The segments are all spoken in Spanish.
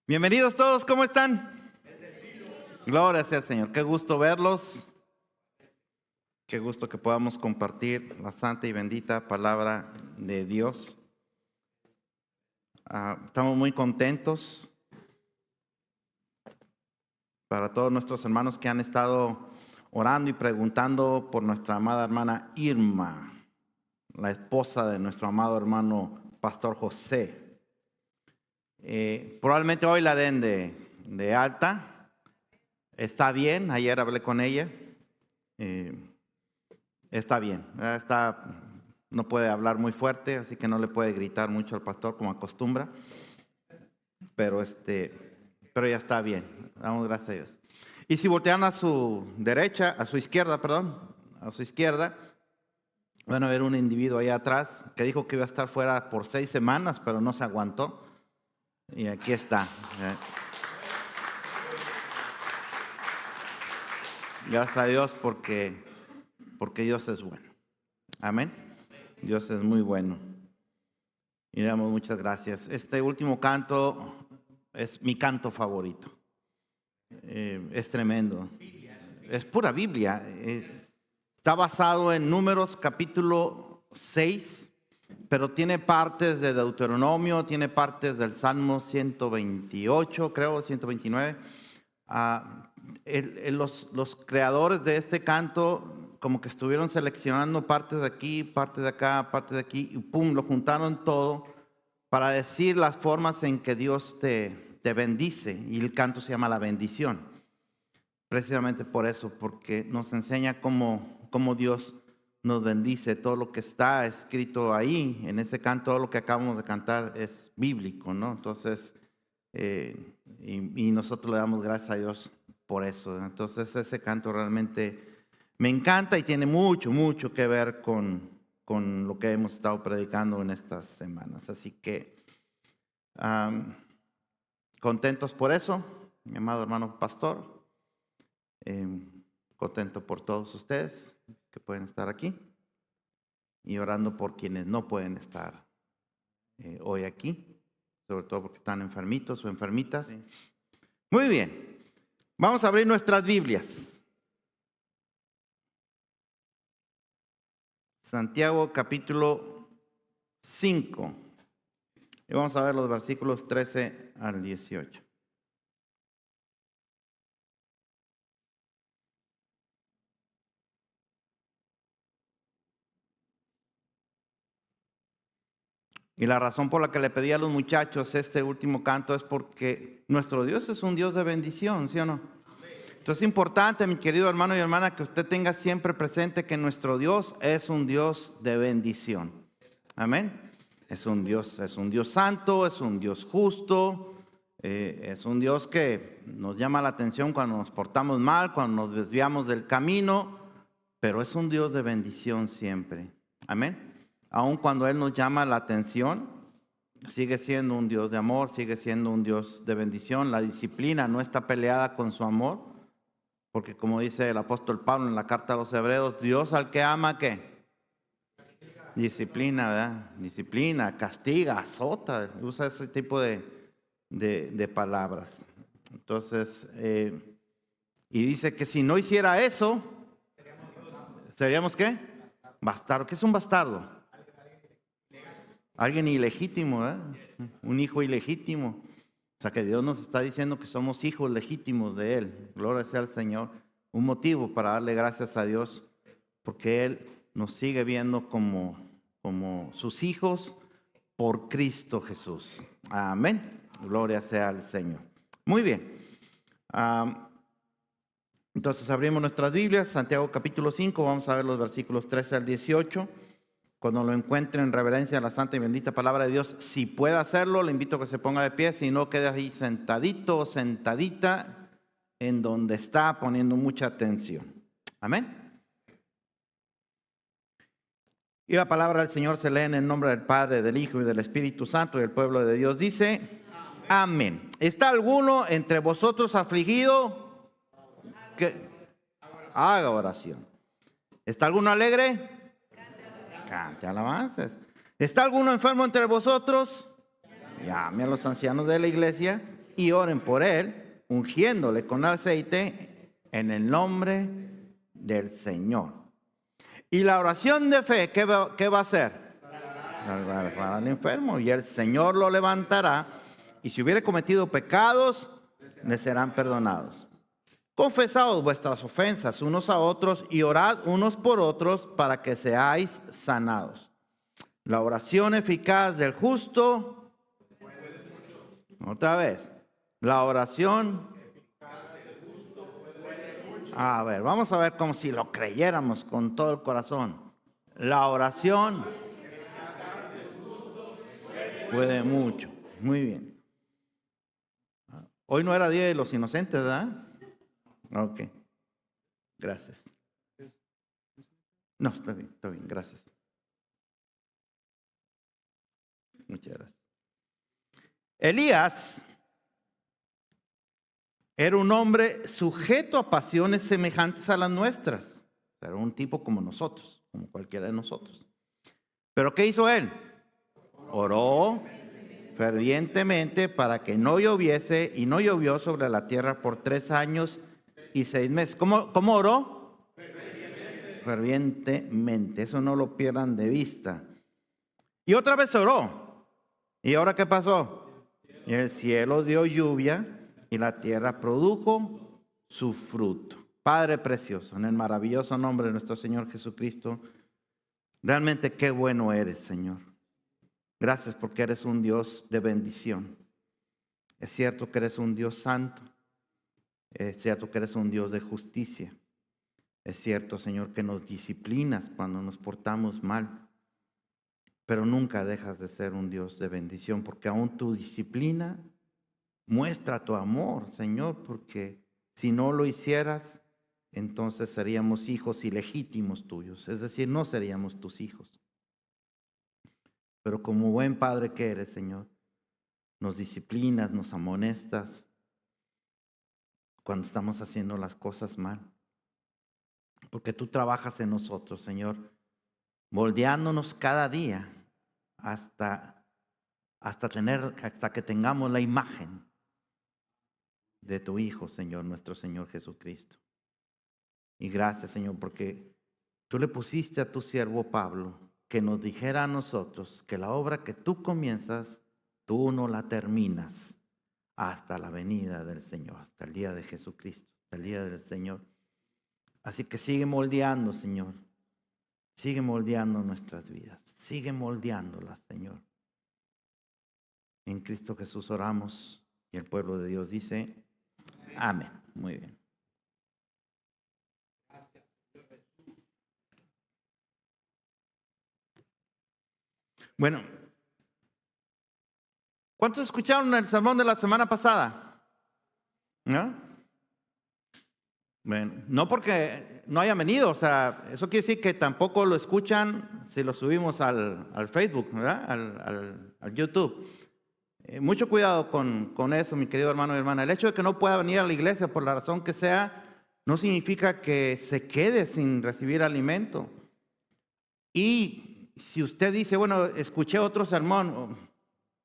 Bienvenidos todos, ¿cómo están? Gloria sea al Señor, qué gusto verlos. Qué gusto que podamos compartir la santa y bendita palabra de Dios. Estamos muy contentos para todos nuestros hermanos que han estado orando y preguntando por nuestra amada hermana Irma, la esposa de nuestro amado hermano Pastor José. Probablemente hoy la den de alta. Está bien, ayer hablé con ella. Está bien, no puede hablar muy fuerte, así que no le puede gritar mucho al pastor como acostumbra. Pero ya está bien, damos gracias a Dios. Y si voltean a su izquierda, van a ver un individuo ahí atrás que dijo que iba a estar fuera por 6 semanas, pero no se aguantó. Y aquí está. Gracias a Dios porque Dios es bueno. Amén. Dios es muy bueno. Y le damos muchas gracias. Este último canto es mi canto favorito. Es tremendo. Es pura Biblia. Está basado en Números capítulo 6. Pero tiene partes de Deuteronomio, tiene partes del Salmo 128, creo, 129. Los creadores de este canto como que estuvieron seleccionando partes de aquí, partes de acá, partes de aquí, y pum, lo juntaron todo para decir las formas en que Dios te bendice. Y el canto se llama La Bendición. Precisamente por eso, porque nos enseña cómo Dios nos bendice. Todo lo que está escrito ahí, en ese canto, todo lo que acabamos de cantar es bíblico, ¿no? Entonces, y nosotros le damos gracias a Dios por eso. Entonces, ese canto realmente me encanta y tiene mucho, mucho que ver con lo que hemos estado predicando en estas semanas. Así que, contentos por eso, mi amado hermano pastor. Contento por todos ustedes que pueden estar aquí y orando por quienes no pueden estar hoy aquí, sobre todo porque están enfermitos o enfermitas. Sí. Muy bien, vamos a abrir nuestras Biblias. Santiago capítulo 5 y vamos a ver los versículos 13 al 18. Y la razón por la que le pedí a los muchachos este último canto es porque nuestro Dios es un Dios de bendición, ¿sí o no? Entonces es importante, mi querido hermano y hermana, que usted tenga siempre presente que nuestro Dios es un Dios de bendición. Amén. Es un Dios santo, es un Dios justo, es un Dios que nos llama la atención cuando nos portamos mal, cuando nos desviamos del camino, pero es un Dios de bendición siempre. Amén. Aun cuando Él nos llama la atención, sigue siendo un Dios de amor, sigue siendo un Dios de bendición. La disciplina no está peleada con su amor, porque como dice el apóstol Pablo en la carta a los Hebreos, Dios al que ama, ¿qué? Disciplina, ¿verdad? Disciplina, castiga, azota, usa ese tipo de palabras. Entonces, y dice que si no hiciera eso, ¿seríamos qué? Bastardo. ¿Qué es un bastardo? Alguien ilegítimo, ¿eh? Un hijo ilegítimo. O sea que Dios nos está diciendo que somos hijos legítimos de Él. Gloria sea al Señor. Un motivo para darle gracias a Dios, porque Él nos sigue viendo como sus hijos por Cristo Jesús. Amén. Gloria sea al Señor. Muy bien. Entonces abrimos nuestras Biblias, Santiago capítulo 5, vamos a ver los versículos 13 al 18. Cuando lo encuentre en reverencia a la santa y bendita palabra de Dios, si puede hacerlo, le invito a que se ponga de pie, si no, quede ahí sentadito o sentadita en donde está poniendo mucha atención. Amén. Y la palabra del Señor se lee en el nombre del Padre, del Hijo y del Espíritu Santo, y el pueblo de Dios dice, amén. ¿Está alguno entre vosotros afligido? Que haga oración. ¿Está alguno alegre? Cante alabanzas. ¿Está alguno enfermo entre vosotros? Llame a los ancianos de la iglesia y oren por él, ungiéndole con aceite en el nombre del Señor. Y la oración de fe, ¿qué va a hacer? Salvar al enfermo, y el Señor lo levantará, y si hubiere cometido pecados, le serán perdonados. Confesaos vuestras ofensas unos a otros y orad unos por otros para que seáis sanados. La oración eficaz del justo, otra vez, la oración, a ver, vamos a ver como si lo creyéramos con todo el corazón. La oración puede mucho, muy bien. Hoy no era Día de los Inocentes, ¿verdad? Ok, gracias. No, está bien, gracias. Muchas gracias. Elías era un hombre sujeto a pasiones semejantes a las nuestras. Era un tipo como nosotros, como cualquiera de nosotros. ¿Pero qué hizo él? Oró fervientemente para que no lloviese, y no llovió sobre la tierra por 3 años y 6 meses. ¿Cómo oró? Fervientemente. Eso no lo pierdan de vista. Y otra vez oró. ¿Y ahora qué pasó? Y el cielo dio lluvia y la tierra produjo su fruto. Padre precioso, en el maravilloso nombre de nuestro Señor Jesucristo, realmente qué bueno eres, Señor. Gracias porque eres un Dios de bendición. Es cierto que eres un Dios santo. Es cierto que eres un Dios de justicia. Es cierto, Señor, que nos disciplinas cuando nos portamos mal. Pero nunca dejas de ser un Dios de bendición, porque aún tu disciplina muestra tu amor, Señor, porque si no lo hicieras, entonces seríamos hijos ilegítimos tuyos, es decir, no seríamos tus hijos. Pero como buen Padre que eres, Señor, nos disciplinas, nos amonestas cuando estamos haciendo las cosas mal. Porque tú trabajas en nosotros, Señor, moldeándonos cada día hasta que tengamos la imagen de tu Hijo, Señor, nuestro Señor Jesucristo. Y gracias, Señor, porque tú le pusiste a tu siervo Pablo que nos dijera a nosotros que la obra que tú comienzas, tú no la terminas hasta la venida del Señor, hasta el día de Jesucristo, hasta el día del Señor. Así que sigue moldeando, Señor. Sigue moldeando nuestras vidas. Sigue moldeándolas, Señor. En Cristo Jesús oramos y el pueblo de Dios dice, amén. Muy bien. Bueno, ¿cuántos escucharon el sermón de la semana pasada? ¿No? Bueno, no porque no hayan venido, o sea, eso quiere decir que tampoco lo escuchan si lo subimos al Facebook, ¿verdad? Al YouTube. Mucho cuidado con eso, mi querido hermano y hermana. El hecho de que no pueda venir a la iglesia por la razón que sea, no significa que se quede sin recibir alimento. Y si usted dice, bueno, escuché otro sermón,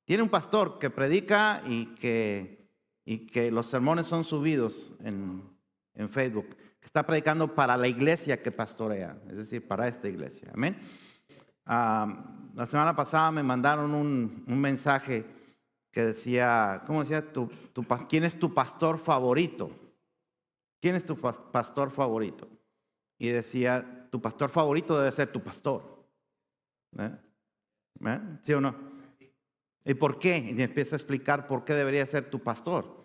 tiene un pastor que predica y que los sermones son subidos en Facebook, que está predicando para la iglesia que pastorea, es decir, para esta iglesia. Amén. La semana pasada me mandaron un mensaje que decía, ¿cómo decía? ¿Quién es tu pastor favorito? ¿Quién es tu pastor favorito? Y decía, tu pastor favorito debe ser tu pastor. ¿Sí o no? ¿Y por qué? Y empieza a explicar por qué debería ser tu pastor.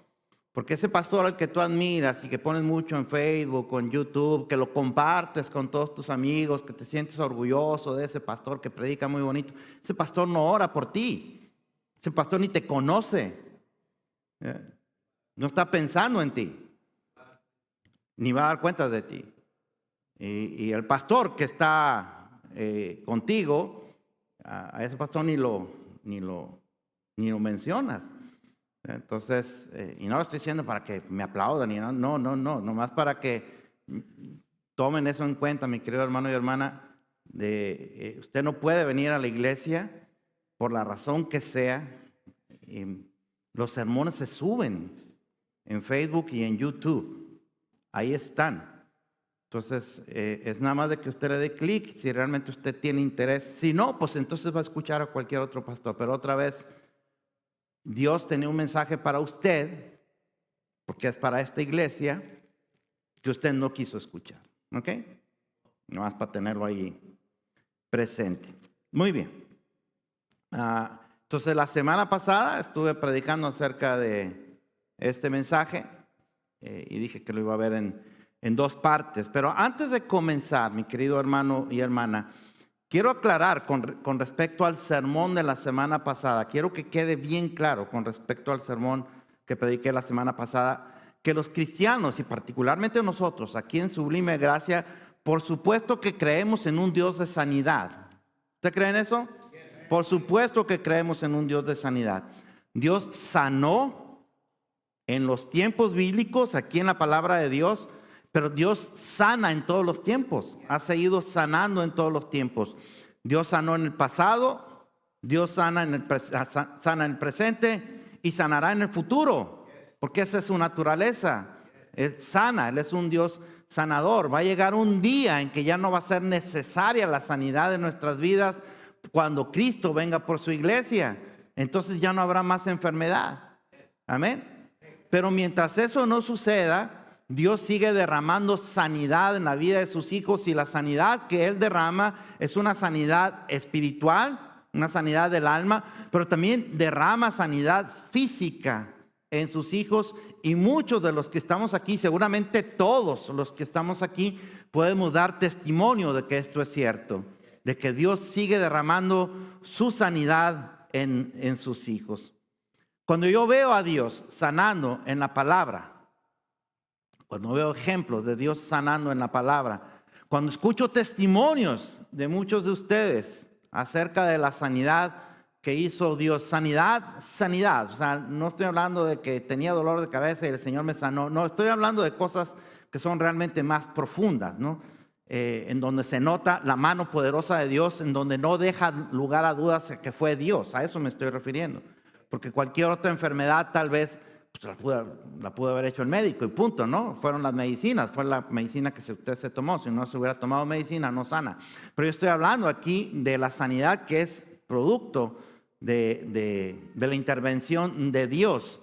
Porque ese pastor al que tú admiras y que pones mucho en Facebook o en YouTube, que lo compartes con todos tus amigos, que te sientes orgulloso de ese pastor que predica muy bonito, ese pastor no ora por ti. Ese pastor ni te conoce. No está pensando en ti. Ni va a dar cuenta de ti. Y el pastor que está contigo, a ese pastor ni lo mencionas. Entonces, y no lo estoy diciendo para que me aplaudan, no, nomás para que tomen eso en cuenta, mi querido hermano y hermana, usted no puede venir a la iglesia por la razón que sea, Los sermones se suben en Facebook y en YouTube. Ahí están. Entonces, es nada más de que usted le dé clic si realmente usted tiene interés. Si no, pues entonces va a escuchar a cualquier otro pastor. Pero otra vez, Dios tenía un mensaje para usted, porque es para esta iglesia, que usted no quiso escuchar. ¿Ok? Nomás para tenerlo ahí presente. Muy bien. Entonces, la semana pasada estuve predicando acerca de este mensaje y dije que lo iba a ver en dos partes. Pero antes de comenzar, mi querido hermano y hermana, quiero aclarar con respecto al sermón de la semana pasada. Quiero que quede bien claro con respecto al sermón que prediqué la semana pasada, que los cristianos y particularmente nosotros aquí en Sublime Gracia, por supuesto que creemos en un Dios de sanidad. ¿Usted cree en eso? Por supuesto que creemos en un Dios de sanidad. Dios sanó en los tiempos bíblicos, aquí en la palabra de Dios, pero Dios sana en todos los tiempos. Ha seguido sanando en todos los tiempos. Dios sanó en el pasado, Dios sana en el presente y sanará en el futuro, porque esa es su naturaleza. Él sana, Él es un Dios sanador. Va a llegar un día en que ya no va a ser necesaria la sanidad de nuestras vidas cuando Cristo venga por su iglesia. Entonces ya no habrá más enfermedad. Amén. Pero mientras eso no suceda, Dios sigue derramando sanidad en la vida de sus hijos, y la sanidad que Él derrama es una sanidad espiritual, una sanidad del alma, pero también derrama sanidad física en sus hijos. Y muchos de los que estamos aquí, seguramente todos los que estamos aquí, podemos dar testimonio de que esto es cierto, de que Dios sigue derramando su sanidad en sus hijos. Cuando yo veo a Dios sanando en la palabra, cuando veo ejemplos de Dios sanando en la palabra, cuando escucho testimonios de muchos de ustedes acerca de la sanidad que hizo Dios, sanidad, o sea, no estoy hablando de que tenía dolor de cabeza y el Señor me sanó, no, estoy hablando de cosas que son realmente más profundas, ¿no? En donde se nota la mano poderosa de Dios, en donde no deja lugar a dudas que fue Dios, a eso me estoy refiriendo, porque cualquier otra enfermedad tal vez la pudo haber hecho el médico y punto, ¿no? Fueron las medicinas, fue la medicina que usted se tomó. Si no se hubiera tomado medicina, no sana. Pero yo estoy hablando aquí de la sanidad que es producto de la intervención de Dios.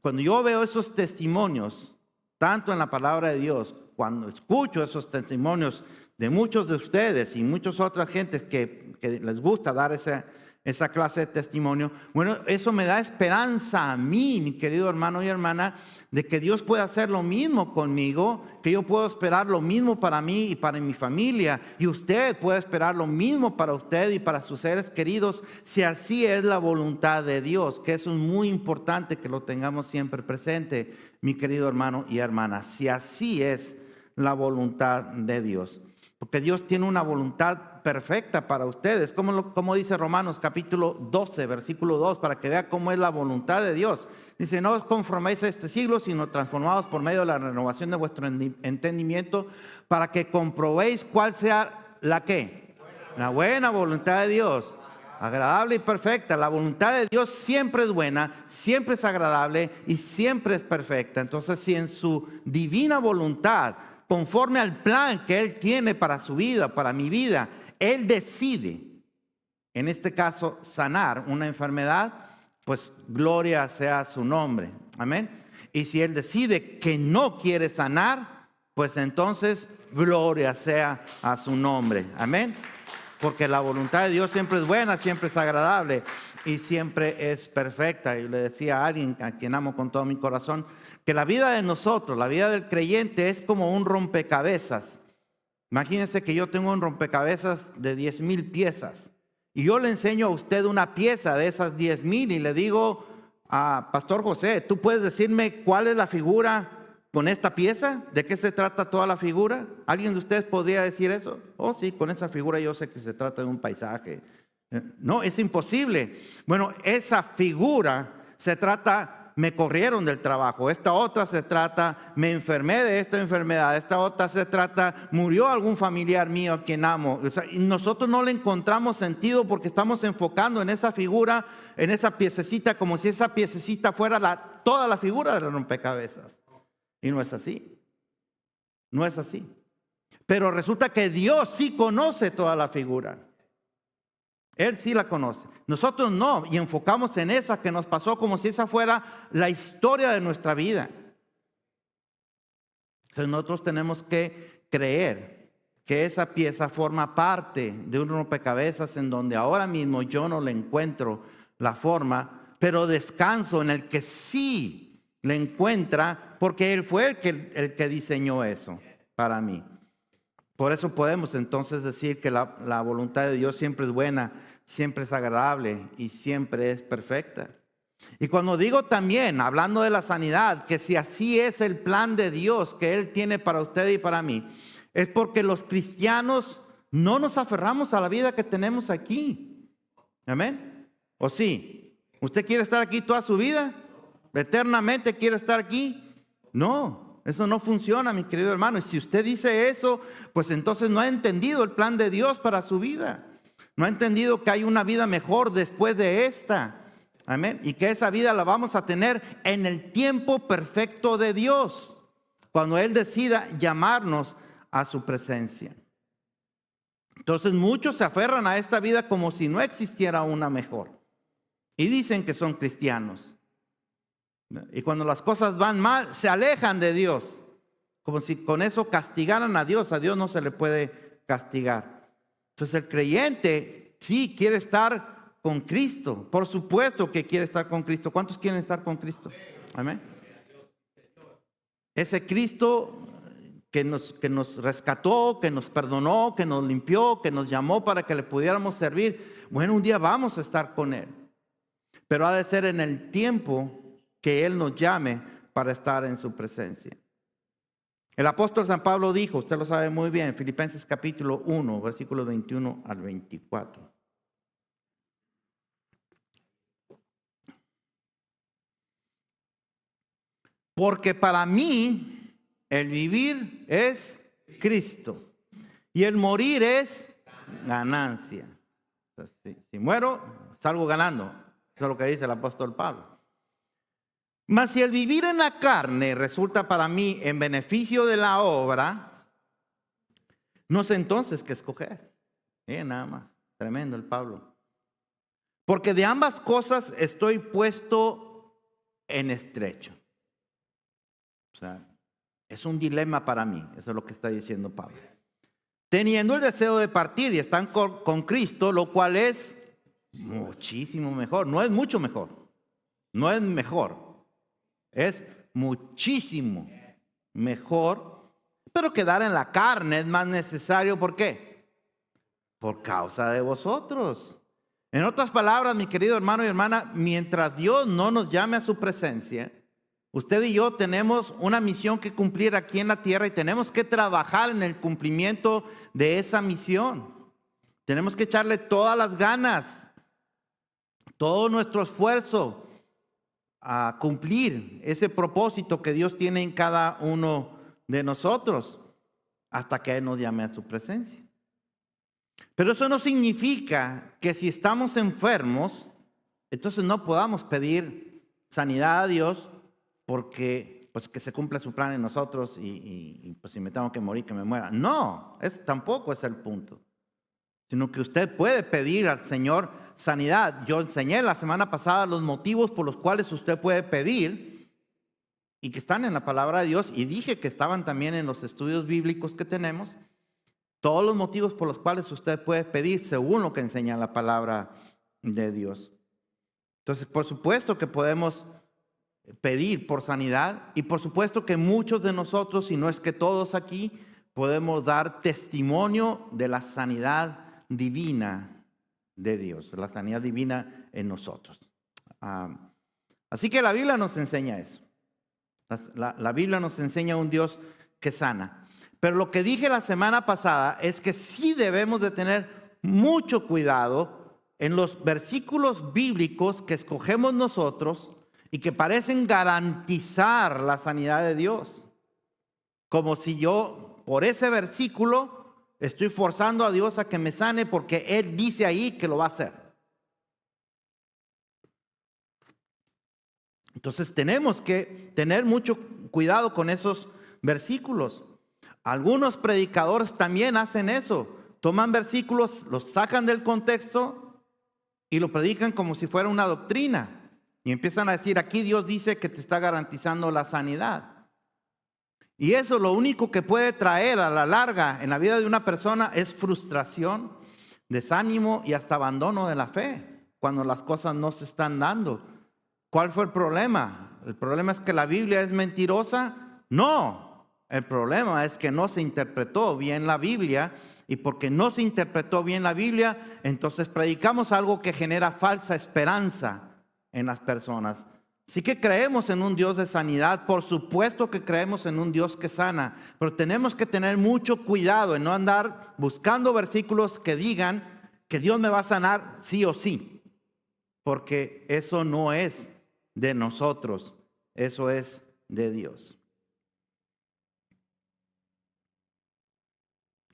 Cuando yo veo esos testimonios, tanto en la palabra de Dios, cuando escucho esos testimonios de muchos de ustedes y muchas otras gentes que les gusta dar esa clase de testimonio, bueno, eso me da esperanza a mí, mi querido hermano y hermana, de que Dios puede hacer lo mismo conmigo, que yo puedo esperar lo mismo para mí y para mi familia, y usted puede esperar lo mismo para usted y para sus seres queridos, si así es la voluntad de Dios, que eso es muy importante que lo tengamos siempre presente, mi querido hermano y hermana, si así es la voluntad de Dios. Porque Dios tiene una voluntad perfecta para ustedes. Como dice Romanos capítulo 12, versículo 2, para que vea cómo es la voluntad de Dios. Dice, no os conforméis a este siglo, sino transformados por medio de la renovación de vuestro entendimiento, para que comprobéis cuál sea la ¿qué? La buena voluntad de Dios, agradable y perfecta. La voluntad de Dios siempre es buena, siempre es agradable y siempre es perfecta. Entonces, si en su divina voluntad, conforme al plan que Él tiene para su vida, para mi vida, Él decide, en este caso, sanar una enfermedad, pues gloria sea su nombre. Amén. Y si Él decide que no quiere sanar, pues entonces gloria sea a su nombre. Amén. Porque la voluntad de Dios siempre es buena, siempre es agradable y siempre es perfecta. Y le decía a alguien a quien amo con todo mi corazón, que la vida de nosotros, la vida del creyente es como un rompecabezas. Imagínense que yo tengo un rompecabezas de 10,000 piezas y yo le enseño a usted una pieza de esas 10,000 y le digo a Pastor José, ¿tú puedes decirme cuál es la figura con esta pieza? ¿De qué se trata toda la figura? ¿Alguien de ustedes podría decir eso? Oh, sí, con esa figura yo sé que se trata de un paisaje. No, es imposible. Bueno, esa figura se trata me corrieron del trabajo. Esta otra se trata, me enfermé de esta enfermedad. Esta otra se trata, murió algún familiar mío a quien amo. O sea, y nosotros no le encontramos sentido porque estamos enfocando en esa figura, en esa piececita, como si esa piececita fuera toda la figura de la rompecabezas. Y no es así. No es así. Pero resulta que Dios sí conoce toda la figura. Él sí la conoce. Nosotros no, y enfocamos en esa que nos pasó como si esa fuera la historia de nuestra vida. Entonces nosotros tenemos que creer que esa pieza forma parte de un rompecabezas en donde ahora mismo yo no le encuentro la forma, pero descanso en el que sí le encuentra, porque Él fue el que diseñó eso para mí. Por eso podemos entonces decir que la voluntad de Dios siempre es buena, siempre es agradable y siempre es perfecta. Y cuando digo también, hablando de la sanidad, que si así es el plan de Dios que Él tiene para usted y para mí, es porque los cristianos no nos aferramos a la vida que tenemos aquí. ¿Amén? ¿O sí? ¿Usted quiere estar aquí toda su vida? ¿Eternamente quiere estar aquí? No. Eso no funciona, mi querido hermano. Y si usted dice eso, pues entonces no ha entendido el plan de Dios para su vida. No ha entendido que hay una vida mejor después de esta. Amén. Y que esa vida la vamos a tener en el tiempo perfecto de Dios, cuando Él decida llamarnos a su presencia. Entonces muchos se aferran a esta vida como si no existiera una mejor. Y dicen que son cristianos. Y cuando las cosas van mal, se alejan de Dios. Como si con eso castigaran a Dios. A Dios no se le puede castigar. Entonces el creyente sí quiere estar con Cristo. Por supuesto que quiere estar con Cristo. ¿Cuántos quieren estar con Cristo? Amén. Ese Cristo que nos rescató, que nos perdonó, que nos limpió, que nos llamó para que le pudiéramos servir. Bueno, un día vamos a estar con Él. Pero ha de ser en el tiempo que Él nos llame para estar en su presencia. El apóstol San Pablo dijo, usted lo sabe muy bien, Filipenses capítulo 1, versículos 21 al 24. Porque para mí el vivir es Cristo y el morir es ganancia. Entonces, si muero, salgo ganando. Eso es lo que dice el apóstol Pablo. Mas si el vivir en la carne resulta para mí en beneficio de la obra, no sé entonces qué escoger. Nada más. Tremendo el Pablo. Porque de ambas cosas estoy puesto en estrecho. O sea, es un dilema para mí. Eso es lo que está diciendo Pablo. Teniendo el deseo de partir y estar con Cristo, lo cual es muchísimo mejor. No es mucho mejor. No es mejor. Es muchísimo mejor, pero quedar en la carne es más necesario. ¿Por qué? Por causa de vosotros. En otras palabras, mi querido hermano y hermana, mientras Dios no nos llame a su presencia, usted y yo tenemos una misión que cumplir aquí en la tierra y tenemos que trabajar en el cumplimiento de esa misión. Tenemos que echarle todas las ganas, todo nuestro esfuerzo a cumplir ese propósito que Dios tiene en cada uno de nosotros hasta que Él nos llame a su presencia. Pero eso no significa que si estamos enfermos, entonces no podamos pedir sanidad a Dios porque pues que se cumpla su plan en nosotros y pues si me tengo que morir, que me muera. No, tampoco es el punto. Sino que usted puede pedir al Señor sanidad. Yo enseñé la semana pasada los motivos por los cuales usted puede pedir y que están en la palabra de Dios, y dije que estaban también en los estudios bíblicos que tenemos. Todos los motivos por los cuales usted puede pedir según lo que enseña la palabra de Dios. Entonces, por supuesto que podemos pedir por sanidad, y por supuesto que muchos de nosotros, si no es que todos aquí, podemos dar testimonio de la sanidad divina de Dios, la sanidad divina en nosotros. Así que la Biblia nos enseña eso. La Biblia nos enseña un Dios que sana. Pero lo que dije la semana pasada es que sí debemos de tener mucho cuidado en los versículos bíblicos que escogemos nosotros y que parecen garantizar la sanidad de Dios. Como si yo, por ese versículo, estoy forzando a Dios a que me sane porque Él dice ahí que lo va a hacer. Entonces tenemos que tener mucho cuidado con esos versículos. Algunos predicadores también hacen eso. Toman versículos, los sacan del contexto y lo predican como si fuera una doctrina. Y empiezan a decir, aquí Dios dice que te está garantizando la sanidad. Y eso lo único que puede traer a la larga en la vida de una persona es frustración, desánimo y hasta abandono de la fe cuando las cosas no se están dando. ¿Cuál fue el problema? ¿El problema es que la Biblia es mentirosa? No, el problema es que no se interpretó bien la Biblia, y porque no se interpretó bien la Biblia, entonces predicamos algo que genera falsa esperanza en las personas. Sí que creemos en un Dios de sanidad, por supuesto que creemos en un Dios que sana, pero tenemos que tener mucho cuidado en no andar buscando versículos que digan que Dios me va a sanar sí o sí, porque eso no es de nosotros, eso es de Dios.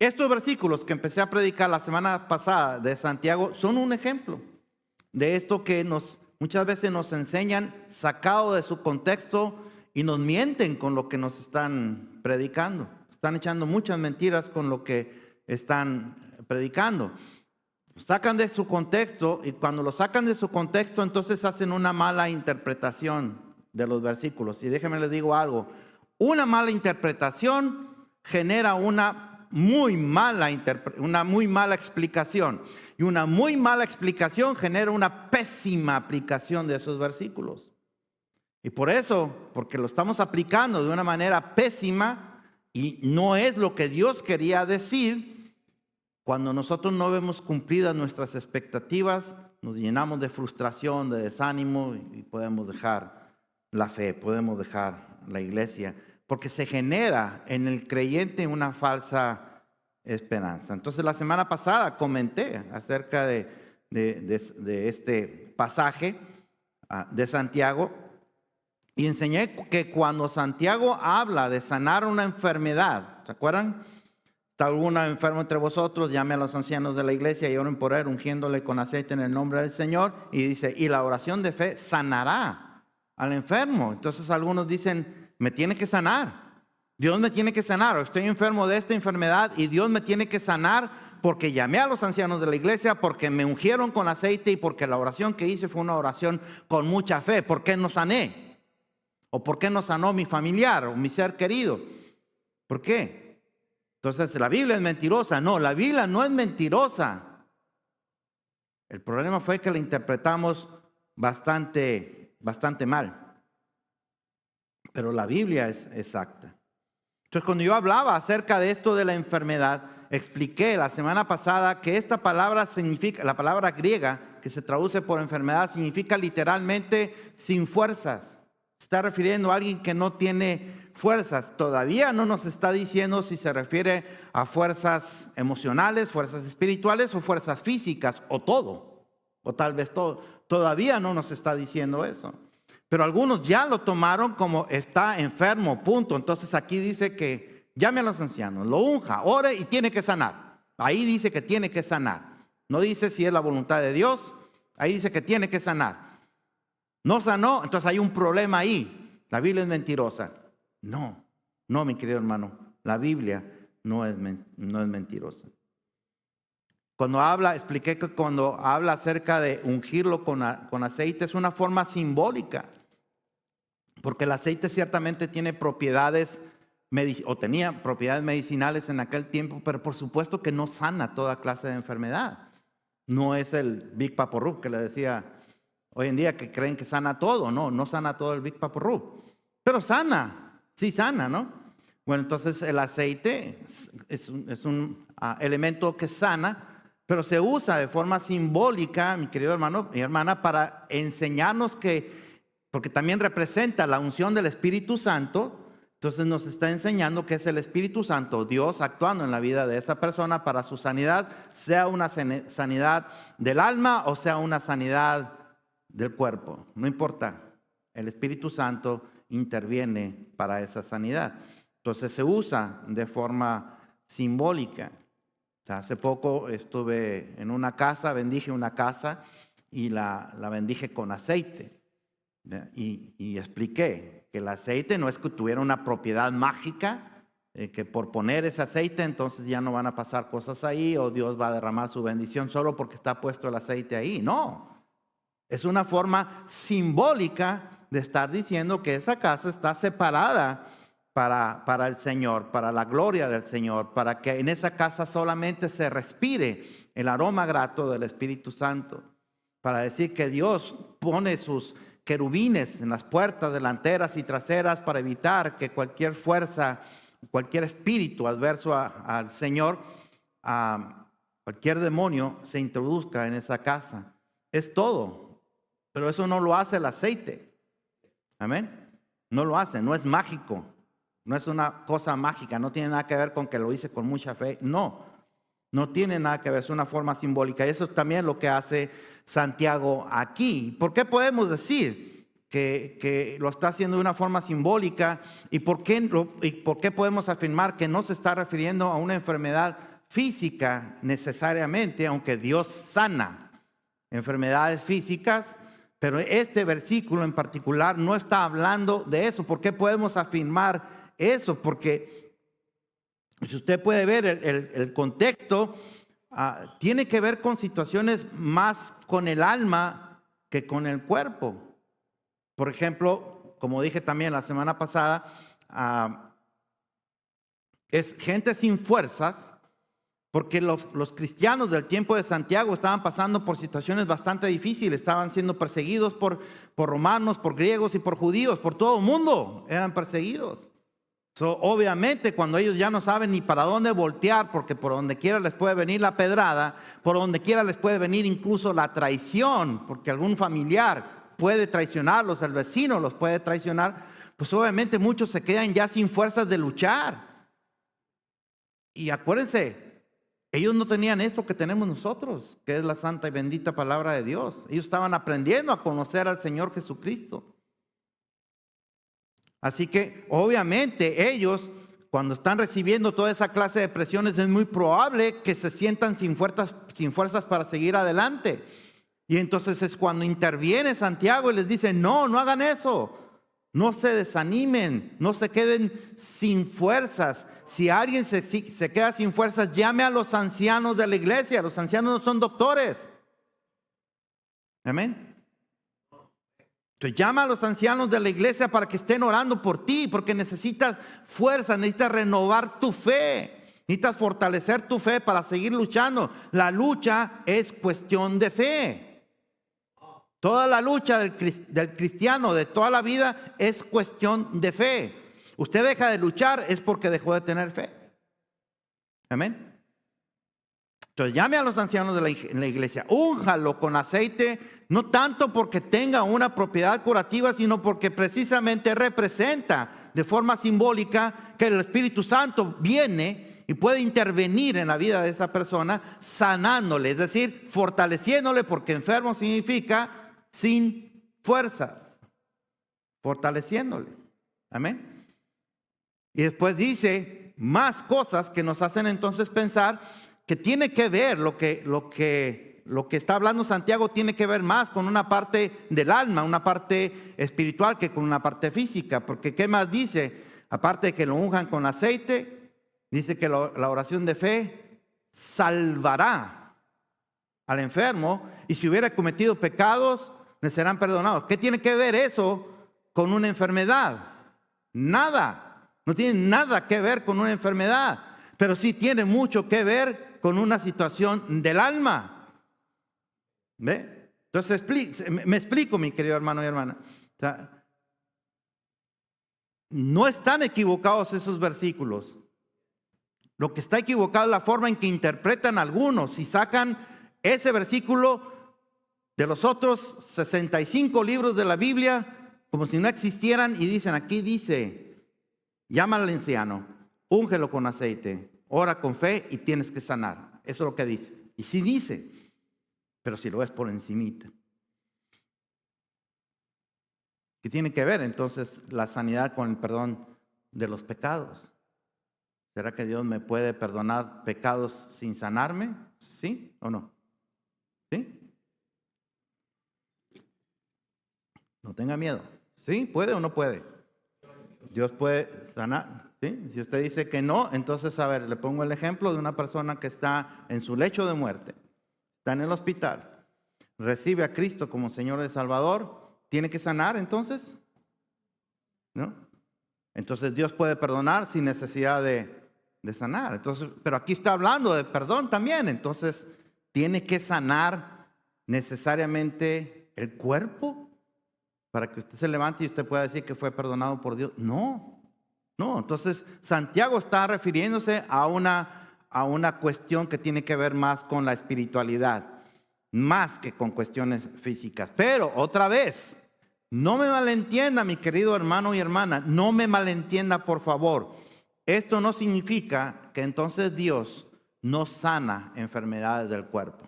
Estos versículos que empecé a predicar la semana pasada de Santiago son un ejemplo de esto que muchas veces nos enseñan sacado de su contexto y nos mienten con lo que nos están predicando. Están echando muchas mentiras con lo que están predicando. Sacan de su contexto, y cuando lo sacan de su contexto, entonces hacen una mala interpretación de los versículos. Y déjenme les digo algo, una mala interpretación genera una muy mala explicación. Y una muy mala explicación genera una pésima aplicación de esos versículos. Y por eso, porque lo estamos aplicando de una manera pésima y no es lo que Dios quería decir, cuando nosotros no vemos cumplidas nuestras expectativas, nos llenamos de frustración, de desánimo y podemos dejar la fe, podemos dejar la iglesia, porque se genera en el creyente una falsa esperanza. Entonces la semana pasada comenté acerca de este pasaje de Santiago y enseñé que cuando Santiago habla de sanar una enfermedad, ¿se acuerdan? ¿Está alguno enfermo entre vosotros? Llame a los ancianos de la iglesia y oren por él, ungiéndole con aceite en el nombre del Señor. Y dice, y la oración de fe sanará al enfermo. Entonces algunos dicen, me tiene que sanar. Dios me tiene que sanar, o estoy enfermo de esta enfermedad y Dios me tiene que sanar porque llamé a los ancianos de la iglesia, porque me ungieron con aceite y porque la oración que hice fue una oración con mucha fe. ¿Por qué no sané? ¿O por qué no sanó mi familiar o mi ser querido? ¿Por qué? Entonces, ¿la Biblia es mentirosa? No, la Biblia no es mentirosa. El problema fue que la interpretamos bastante mal. Pero la Biblia es exacta. Entonces, cuando yo hablaba acerca de esto de la enfermedad, expliqué la semana pasada que esta palabra significa, la palabra griega que se traduce por enfermedad, significa literalmente sin fuerzas. Se está refiriendo a alguien que no tiene fuerzas. Todavía no nos está diciendo si se refiere a fuerzas emocionales, fuerzas espirituales o fuerzas físicas, o todo, o tal vez todo. Todavía no nos está diciendo eso. Pero algunos ya lo tomaron como está enfermo, punto. Entonces aquí dice que llame a los ancianos, lo unja, ore y tiene que sanar. Ahí dice que tiene que sanar. No dice si es la voluntad de Dios, ahí dice que tiene que sanar. No sanó, entonces hay un problema ahí. La Biblia es mentirosa. No, mi querido hermano, la Biblia no es mentirosa. Expliqué que cuando habla acerca de ungirlo con aceite es una forma simbólica. Porque el aceite ciertamente tiene propiedades, o tenía propiedades medicinales en aquel tiempo, pero por supuesto que no sana toda clase de enfermedad. No es el Big Vaporub que le decía hoy en día que creen que sana todo. No sana todo el Big Vaporub. Pero sana, sí sana, ¿no? Bueno, entonces el aceite es un elemento que sana, pero se usa de forma simbólica, mi querido hermano y hermana, para enseñarnos porque también representa la unción del Espíritu Santo. Entonces nos está enseñando que es el Espíritu Santo, Dios actuando en la vida de esa persona para su sanidad, sea una sanidad del alma o sea una sanidad del cuerpo, no importa. el Espíritu Santo interviene para esa sanidad. Entonces se usa de forma simbólica. O sea, hace poco estuve en una casa, bendije una casa y la bendije con aceite. Y expliqué que el aceite no es que tuviera una propiedad mágica, que por poner ese aceite entonces ya no van a pasar cosas ahí o Dios va a derramar su bendición solo porque está puesto el aceite ahí. No, es una forma simbólica de estar diciendo que esa casa está separada para el Señor, para la gloria del Señor, para que en esa casa solamente se respire el aroma grato del Espíritu Santo, para decir que Dios pone sus querubines en las puertas delanteras y traseras para evitar que cualquier fuerza, cualquier espíritu adverso al Señor, cualquier demonio se introduzca en esa casa. Es todo, pero eso no lo hace el aceite. Amén. No lo hace, no es mágico, no es una cosa mágica, no tiene nada que ver con que lo hice con mucha fe. No, no tiene nada que ver, es una forma simbólica. Y eso es también lo que hace Santiago aquí. ¿Por qué podemos decir que lo está haciendo de una forma simbólica? ¿Y por qué podemos afirmar que no se está refiriendo a una enfermedad física necesariamente, aunque Dios sana enfermedades físicas? Pero este versículo en particular no está hablando de eso. ¿Por qué podemos afirmar eso? Porque si usted puede ver el contexto, tiene que ver con situaciones más con el alma que con el cuerpo. Por ejemplo, como dije también la semana pasada, es gente sin fuerzas, porque los cristianos del tiempo de Santiago estaban pasando por situaciones bastante difíciles, estaban siendo perseguidos por romanos, por griegos y por judíos, por todo el mundo eran perseguidos. Obviamente cuando ellos ya no saben ni para dónde voltear, porque por donde quiera les puede venir la pedrada, por donde quiera les puede venir incluso la traición, porque algún familiar puede traicionarlos, el vecino los puede traicionar, pues obviamente muchos se quedan ya sin fuerzas de luchar. Y acuérdense, ellos no tenían esto que tenemos nosotros, que es la santa y bendita palabra de Dios. Ellos estaban aprendiendo a conocer al Señor Jesucristo. Así que obviamente ellos, cuando están recibiendo toda esa clase de presiones, es muy probable que se sientan sin fuerzas para seguir adelante. Y entonces es cuando interviene Santiago y les dice, no hagan eso. No se desanimen, no se queden sin fuerzas. Si alguien se queda sin fuerzas, llame a los ancianos de la iglesia. Los ancianos no son doctores. Amén. Entonces llama a los ancianos de la iglesia para que estén orando por ti, porque necesitas fuerza, necesitas renovar tu fe, necesitas fortalecer tu fe para seguir luchando. La lucha es cuestión de fe. Toda la lucha del cristiano de toda la vida es cuestión de fe. Usted deja de luchar es porque dejó de tener fe. Amén. Entonces llame a los ancianos de la iglesia, únjalo con aceite, no tanto porque tenga una propiedad curativa, sino porque precisamente representa de forma simbólica que el Espíritu Santo viene y puede intervenir en la vida de esa persona, sanándole, es decir, fortaleciéndole, porque enfermo significa sin fuerzas, fortaleciéndole. Amén. Y después dice más cosas que nos hacen entonces pensar que tiene que ver lo que está hablando Santiago tiene que ver más con una parte del alma, una parte espiritual que con una parte física. Porque ¿qué más dice? Aparte de que lo unjan con aceite, dice que la oración de fe salvará al enfermo y si hubiera cometido pecados, le serán perdonados. ¿Qué tiene que ver eso con una enfermedad? Nada. No tiene nada que ver con una enfermedad, pero sí tiene mucho que ver con una situación del alma. ¿Ve? Entonces me explico, mi querido hermano y hermana. O sea, no están equivocados esos versículos. Lo que está equivocado es la forma en que interpretan algunos y sacan ese versículo de los otros 65 libros de la Biblia como si no existieran y dicen, aquí dice, llama al anciano, úngelo con aceite, ora con fe y tienes que sanar. Eso es lo que dice. Y sí dice, pero si lo ves por encimita. ¿Qué tiene que ver entonces la sanidad con el perdón de los pecados? ¿Será que Dios me puede perdonar pecados sin sanarme? ¿Sí o no? ¿Sí? No tenga miedo. ¿Sí? ¿Puede o no puede? Dios puede sanar. ¿Sí? Si usted dice que no, entonces, a ver, le pongo el ejemplo de una persona que está en su lecho de muerte, está en el hospital, recibe a Cristo como Señor y Salvador, ¿tiene que sanar entonces? ¿No? Entonces Dios puede perdonar sin necesidad de sanar. Entonces, pero aquí está hablando de perdón también. Entonces, ¿tiene que sanar necesariamente el cuerpo para que usted se levante y usted pueda decir que fue perdonado por Dios? No, no. Entonces, Santiago está refiriéndose a una cuestión que tiene que ver más con la espiritualidad, más que con cuestiones físicas. Pero otra vez, no me malentienda, mi querido hermano y hermana, no me malentienda, por favor. Esto no significa que entonces Dios no sana enfermedades del cuerpo.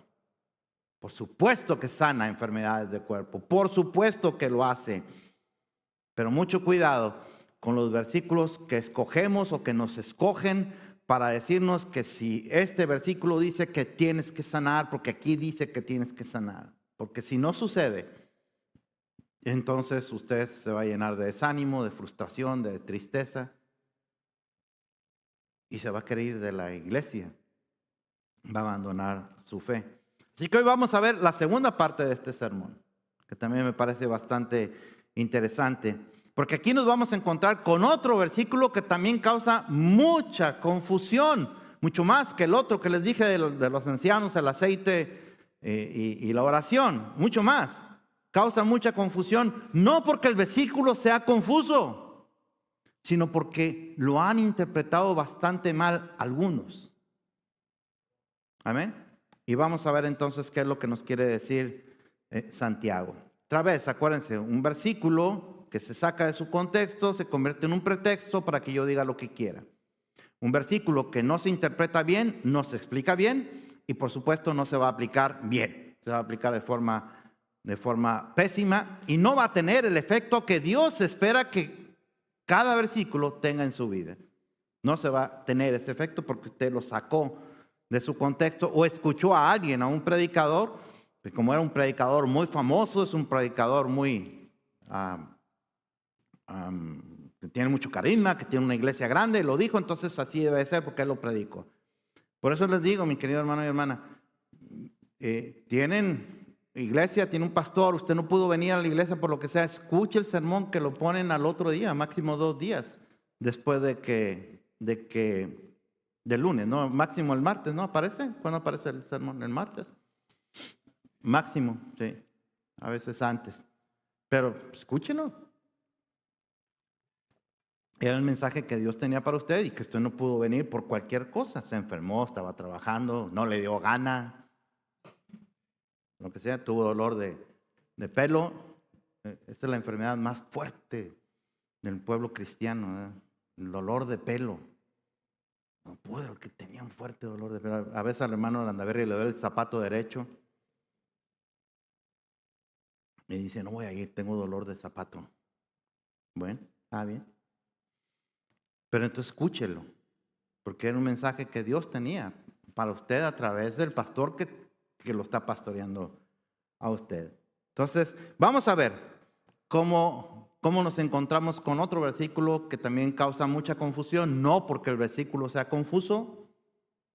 Por supuesto que sana enfermedades del cuerpo, por supuesto que lo hace. Pero mucho cuidado con los versículos que escogemos o que nos escogen para decirnos que si este versículo dice que tienes que sanar, porque aquí dice que tienes que sanar. Porque si no sucede, entonces usted se va a llenar de desánimo, de frustración, de tristeza y se va a querer ir de la iglesia. Va a abandonar su fe. Así que hoy vamos a ver la segunda parte de este sermón, que también me parece bastante interesante, porque aquí nos vamos a encontrar con otro versículo que también causa mucha confusión, mucho más que el otro que les dije de los ancianos, el aceite y la oración, mucho más. Causa mucha confusión, no porque el versículo sea confuso, sino porque lo han interpretado bastante mal algunos. Amén. Y vamos a ver entonces qué es lo que nos quiere decir Santiago. Otra vez, acuérdense, un versículo que se saca de su contexto se convierte en un pretexto para que yo diga lo que quiera. Un versículo que no se interpreta bien, no se explica bien y por supuesto no se va a aplicar bien. Se va a aplicar de forma pésima y no va a tener el efecto que Dios espera que cada versículo tenga en su vida. No se va a tener ese efecto porque usted lo sacó de su contexto o escuchó a alguien, a un predicador, que como era un predicador muy famoso, es un predicador muy que tiene mucho carisma, que tiene una iglesia grande, y lo dijo, entonces así debe ser porque él lo predicó. Por eso les digo, mi querido hermano y hermana, tienen iglesia, tiene un pastor, usted no pudo venir a la iglesia por lo que sea, escuche el sermón que lo ponen al otro día, máximo 2 días, después del lunes, ¿no? Máximo el martes, ¿no? ¿Aparece? ¿Cuándo aparece el sermón? ¿El martes? Máximo, sí. A veces antes. Pero escúchelo. Era el mensaje que Dios tenía para usted y que usted no pudo venir por cualquier cosa. Se enfermó, estaba trabajando, no le dio gana. Lo que sea, tuvo dolor de pelo. Esta es la enfermedad más fuerte del pueblo cristiano, ¿eh? El dolor de pelo. No pude porque tenía un fuerte dolor de pelo. A veces al hermano Landaverri le duele el zapato derecho. Y dice, no voy a ir, tengo dolor de zapato. Bueno, está bien. Pero entonces escúchelo, porque era un mensaje que Dios tenía para usted a través del pastor que lo está pastoreando a usted. Entonces, vamos a ver cómo nos encontramos con otro versículo que también causa mucha confusión, no porque el versículo sea confuso,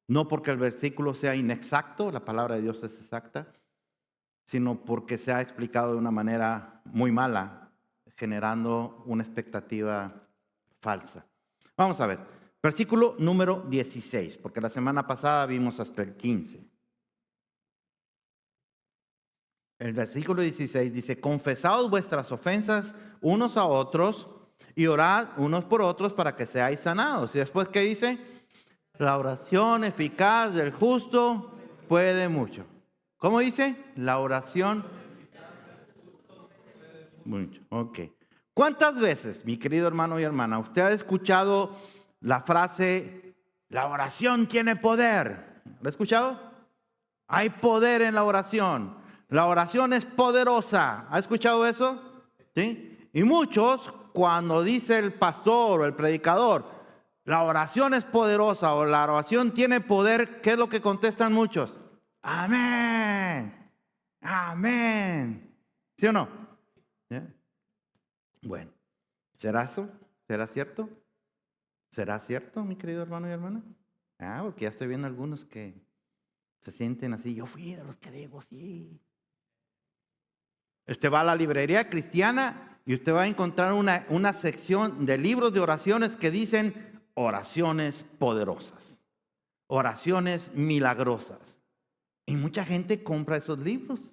no porque el versículo sea inexacto, la palabra de Dios es exacta, sino porque se ha explicado de una manera muy mala, generando una expectativa falsa. Vamos a ver, versículo número 16, porque la semana pasada vimos hasta el 15. El versículo 16 dice, confesaos vuestras ofensas unos a otros y orad unos por otros para que seáis sanados. Y después, ¿qué dice? La oración eficaz del justo puede mucho. ¿Cómo dice? La oración mucho. Ok. ¿Cuántas veces, mi querido hermano y hermana, usted ha escuchado la frase, la oración tiene poder? ¿Lo ha escuchado? Hay poder en la oración. La oración es poderosa. ¿Ha escuchado eso? ¿Sí? Y muchos, cuando dice el pastor o el predicador, la oración es poderosa o la oración tiene poder, ¿qué es lo que contestan muchos? Amén. Amén. ¿Sí o no? ¿Ya? Bueno, ¿será eso? ¿Será cierto? ¿Será cierto, mi querido hermano y hermana? Porque ya estoy viendo algunos que se sienten así. Yo fui de los que digo sí. Usted va a la librería cristiana y usted va a encontrar una sección de libros de oraciones que dicen oraciones poderosas, oraciones milagrosas. Y mucha gente compra esos libros.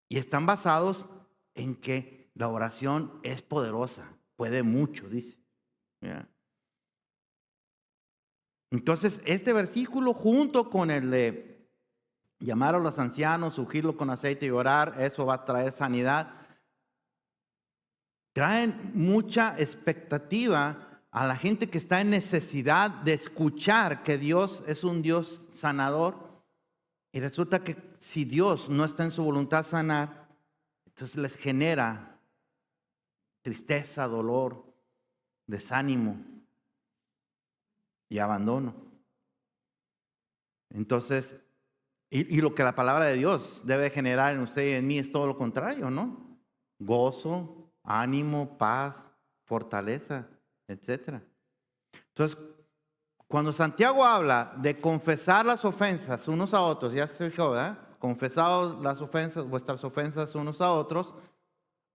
Y están basados en que la oración es poderosa, puede mucho, dice. ¿Ya? Entonces, este versículo junto con el de llamar a los ancianos, ungirlo con aceite y orar, eso va a traer sanidad. Traen mucha expectativa a la gente que está en necesidad de escuchar que Dios es un Dios sanador. Y resulta que si Dios no está en su voluntad sanar, entonces les genera tristeza, dolor, desánimo y abandono. Entonces, y lo que la palabra de Dios debe generar en usted y en mí es todo lo contrario, ¿no? Gozo, ánimo, paz, fortaleza, etc. Entonces, cuando Santiago habla de confesar las ofensas unos a otros, ya se fijó, ¿verdad? Confesaos las ofensas, vuestras ofensas unos a otros.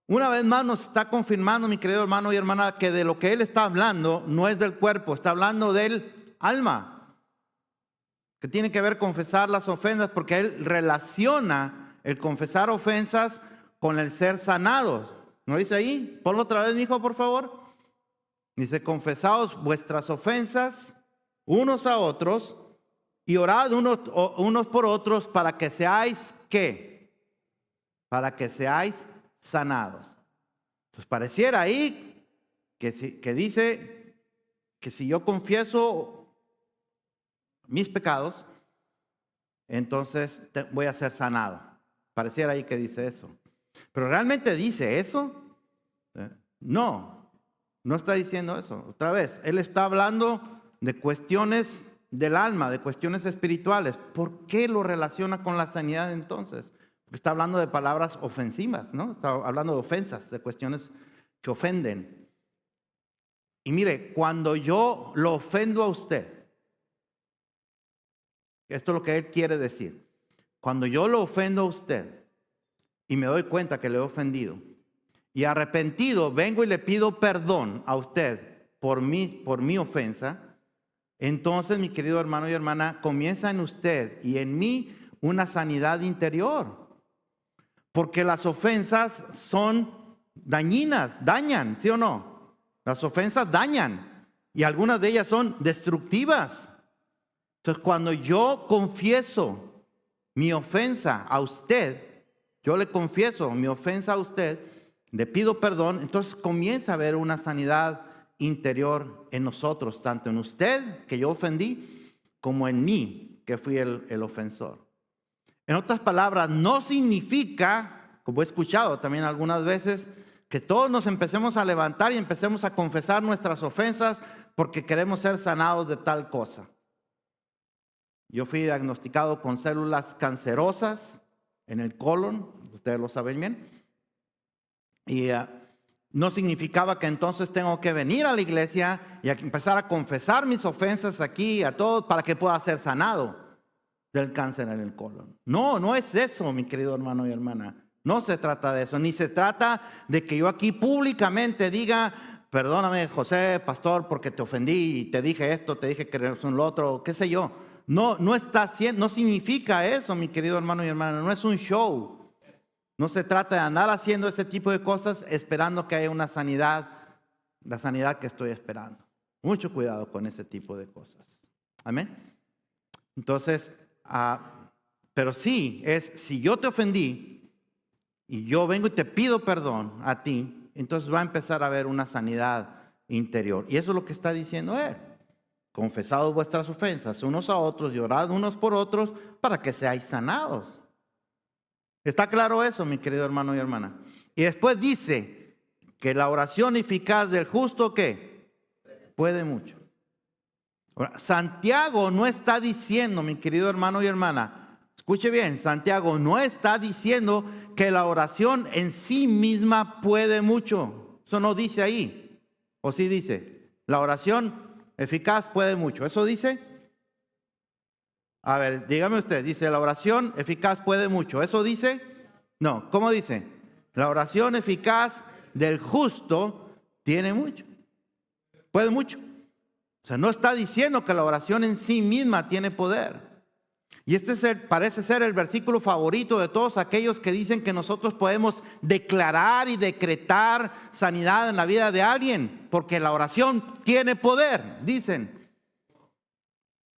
Una vez más nos está confirmando, mi querido hermano y hermana, que de lo que él está hablando no es del cuerpo, está hablando del alma. Que tiene que ver confesar las ofensas, porque él relaciona el confesar ofensas con el ser sanados. ¿No dice ahí? Ponlo otra vez, mijo, por favor. Dice, confesaos vuestras ofensas unos a otros y orad unos por otros para que seáis, ¿qué? Para que seáis sanados. Entonces pareciera ahí que dice que si yo confieso mis pecados, entonces voy a ser sanado. Pareciera ahí que dice eso. Pero ¿realmente dice eso? No está diciendo eso. Otra vez, él está hablando de cuestiones del alma, de cuestiones espirituales. ¿Por qué lo relaciona con la sanidad entonces? Porque está hablando de palabras ofensivas, ¿no? Está hablando de ofensas, de cuestiones que ofenden. Y mire, cuando yo lo ofendo a usted, esto es lo que él quiere decir. Cuando yo lo ofendo a usted y me doy cuenta que le he ofendido y arrepentido vengo y le pido perdón a usted por mi ofensa, entonces, mi querido hermano y hermana, comienza en usted y en mí una sanidad interior. Porque las ofensas son dañinas, dañan, ¿sí o no? Las ofensas dañan y algunas de ellas son destructivas. Entonces, cuando yo confieso mi ofensa a usted, yo le confieso mi ofensa a usted, le pido perdón, entonces comienza a haber una sanidad interior en nosotros, tanto en usted, que yo ofendí, como en mí, que fui el ofensor. En otras palabras, no significa, como he escuchado también algunas veces, que todos nos empecemos a levantar y empecemos a confesar nuestras ofensas porque queremos ser sanados de tal cosa. Yo fui diagnosticado con células cancerosas en el colon, ustedes lo saben bien, y no significaba que entonces tengo que venir a la iglesia y empezar a confesar mis ofensas aquí a todos para que pueda ser sanado del cáncer en el colon. No es eso, mi querido hermano y hermana. No se trata de eso, ni se trata de que yo aquí públicamente diga, perdóname, José, pastor, porque te ofendí y te dije esto, te dije que eres un otro, qué sé yo. No significa eso, mi querido hermano y hermana. No es un show. No se trata de andar haciendo ese tipo de cosas esperando que haya una sanidad, la sanidad que estoy esperando. Mucho cuidado con ese tipo de cosas. Amén. Entonces, pero sí, si yo te ofendí y yo vengo y te pido perdón a ti, entonces va a empezar a haber una sanidad interior. Y eso es lo que está diciendo él. Confesaos vuestras ofensas unos a otros y orad unos por otros para que seáis sanados. ¿Está claro eso, mi querido hermano y hermana? Y después dice que la oración eficaz del justo, ¿qué? Puede mucho. Ahora, Santiago no está diciendo, mi querido hermano y hermana, escuche bien, Santiago no está diciendo que la oración en sí misma puede mucho. Eso no dice ahí. ¿O sí dice? La oración eficaz puede mucho. ¿Eso dice? A ver, dígame usted, dice la oración eficaz puede mucho. ¿Eso dice? No, ¿cómo dice? La oración eficaz del justo tiene mucho. Puede mucho. O sea, no está diciendo que la oración en sí misma tiene poder. Y este parece ser el versículo favorito de todos aquellos que dicen que nosotros podemos declarar y decretar sanidad en la vida de alguien, porque la oración tiene poder, dicen.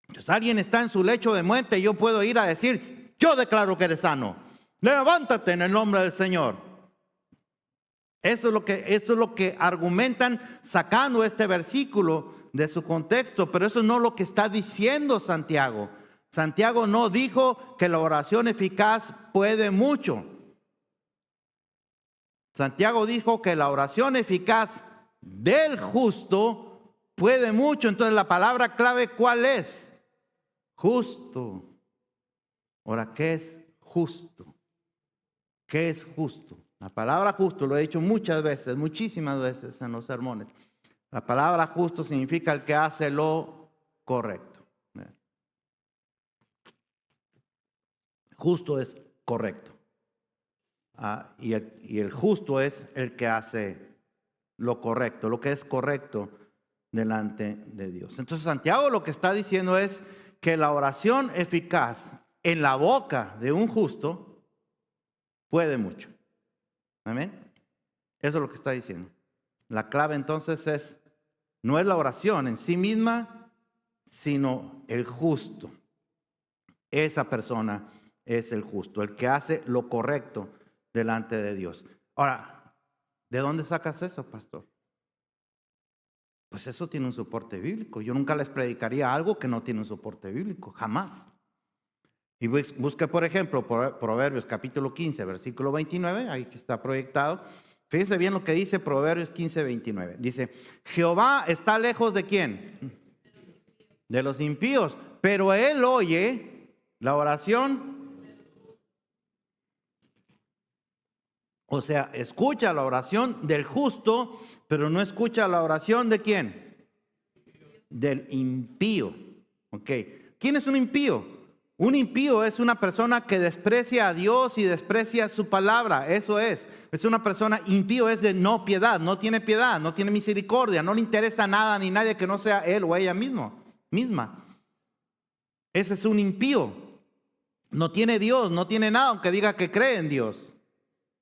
Entonces alguien está en su lecho de muerte y yo puedo ir a decir, yo declaro que eres sano. Levántate en el nombre del Señor. Eso es lo que argumentan sacando este versículo de su contexto, pero eso no es lo que está diciendo Santiago. Santiago no dijo que la oración eficaz puede mucho. Santiago dijo que la oración eficaz del justo puede mucho. Entonces la palabra clave, ¿cuál es? Justo. Ahora, ¿qué es justo? ¿Qué es justo? La palabra justo, lo he dicho muchas veces, muchísimas veces en los sermones. La palabra justo significa el que hace lo correcto. Justo es correcto. Y el justo es el que hace lo correcto, lo que es correcto delante de Dios. Entonces Santiago lo que está diciendo es que la oración eficaz en la boca de un justo puede mucho. Amén. Eso es lo que está diciendo. La clave entonces no es la oración en sí misma, sino el justo. Esa persona es el justo, el que hace lo correcto delante de Dios. Ahora, ¿de dónde sacas eso, pastor? Pues eso tiene un soporte bíblico. Yo nunca les predicaría algo que no tiene un soporte bíblico, jamás. Y busque, por ejemplo, Proverbios capítulo 15, versículo 29, ahí que está proyectado. Fíjese bien lo que dice Proverbios 15, 29. Dice, Jehová está lejos ¿de quién? De los impíos, pero él oye la oración. O sea, escucha la oración del justo, pero no escucha la oración ¿de quién? Del impío. Ok. ¿Quién es un impío? Un impío es una persona que desprecia a Dios y desprecia su palabra. Eso es. Es una persona impío, es de no piedad, no tiene piedad, no tiene misericordia, no le interesa nada ni nadie que no sea él o ella misma. Ese es un impío. No tiene Dios, no tiene nada, aunque diga que cree en Dios.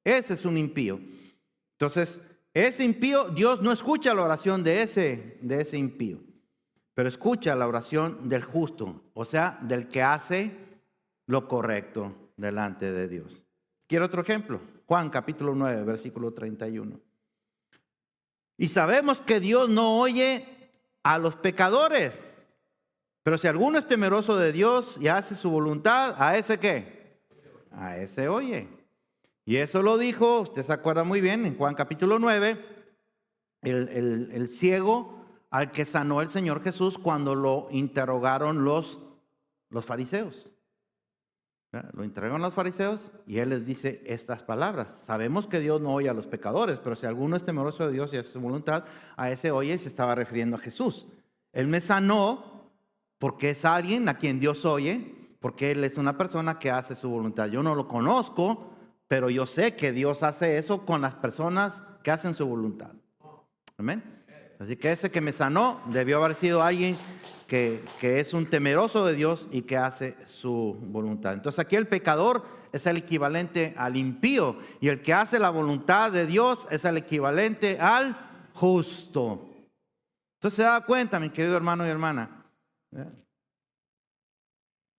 Ese es un impío. Entonces, ese impío, Dios no escucha la oración de ese impío, pero escucha la oración del justo, o sea, del que hace lo correcto delante de Dios. ¿Quiere otro ejemplo? Juan capítulo 9, versículo 31. Y sabemos que Dios no oye a los pecadores, pero si alguno es temeroso de Dios y hace su voluntad, ¿a ese qué? A ese oye. Y eso lo dijo, usted se acuerda muy bien, en Juan capítulo 9, el ciego al que sanó el Señor Jesús cuando lo interrogaron los fariseos. Lo interrogaron los fariseos y él les dice estas palabras. Sabemos que Dios no oye a los pecadores, pero si alguno es temeroso de Dios y hace su voluntad, a ese oye, y se estaba refiriendo a Jesús. Él me sanó porque es alguien a quien Dios oye, porque él es una persona que hace su voluntad. Yo no lo conozco, pero yo sé que Dios hace eso con las personas que hacen su voluntad. Amén. Así que ese que me sanó debió haber sido alguien que es un temeroso de Dios y que hace su voluntad. Entonces aquí el pecador es el equivalente al impío y el que hace la voluntad de Dios es el equivalente al justo. Entonces se da cuenta, mi querido hermano y hermana,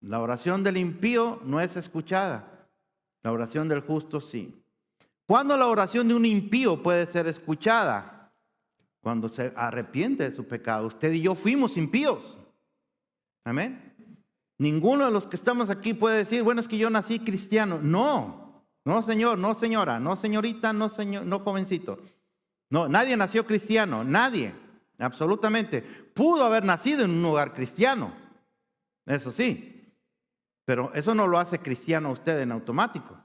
la oración del impío no es escuchada. La oración del justo sí. ¿Cuándo la oración de un impío puede ser escuchada? Cuando se arrepiente de su pecado. Usted y yo fuimos impíos. Amén. Ninguno de los que estamos aquí puede decir, bueno, es que yo nací cristiano. No. No, señor, no, señora, no, señorita, no, señor, no, jovencito. No, nadie nació cristiano, nadie, absolutamente. Pudo haber nacido en un hogar cristiano, eso sí, pero eso no lo hace cristiano a usted en automático.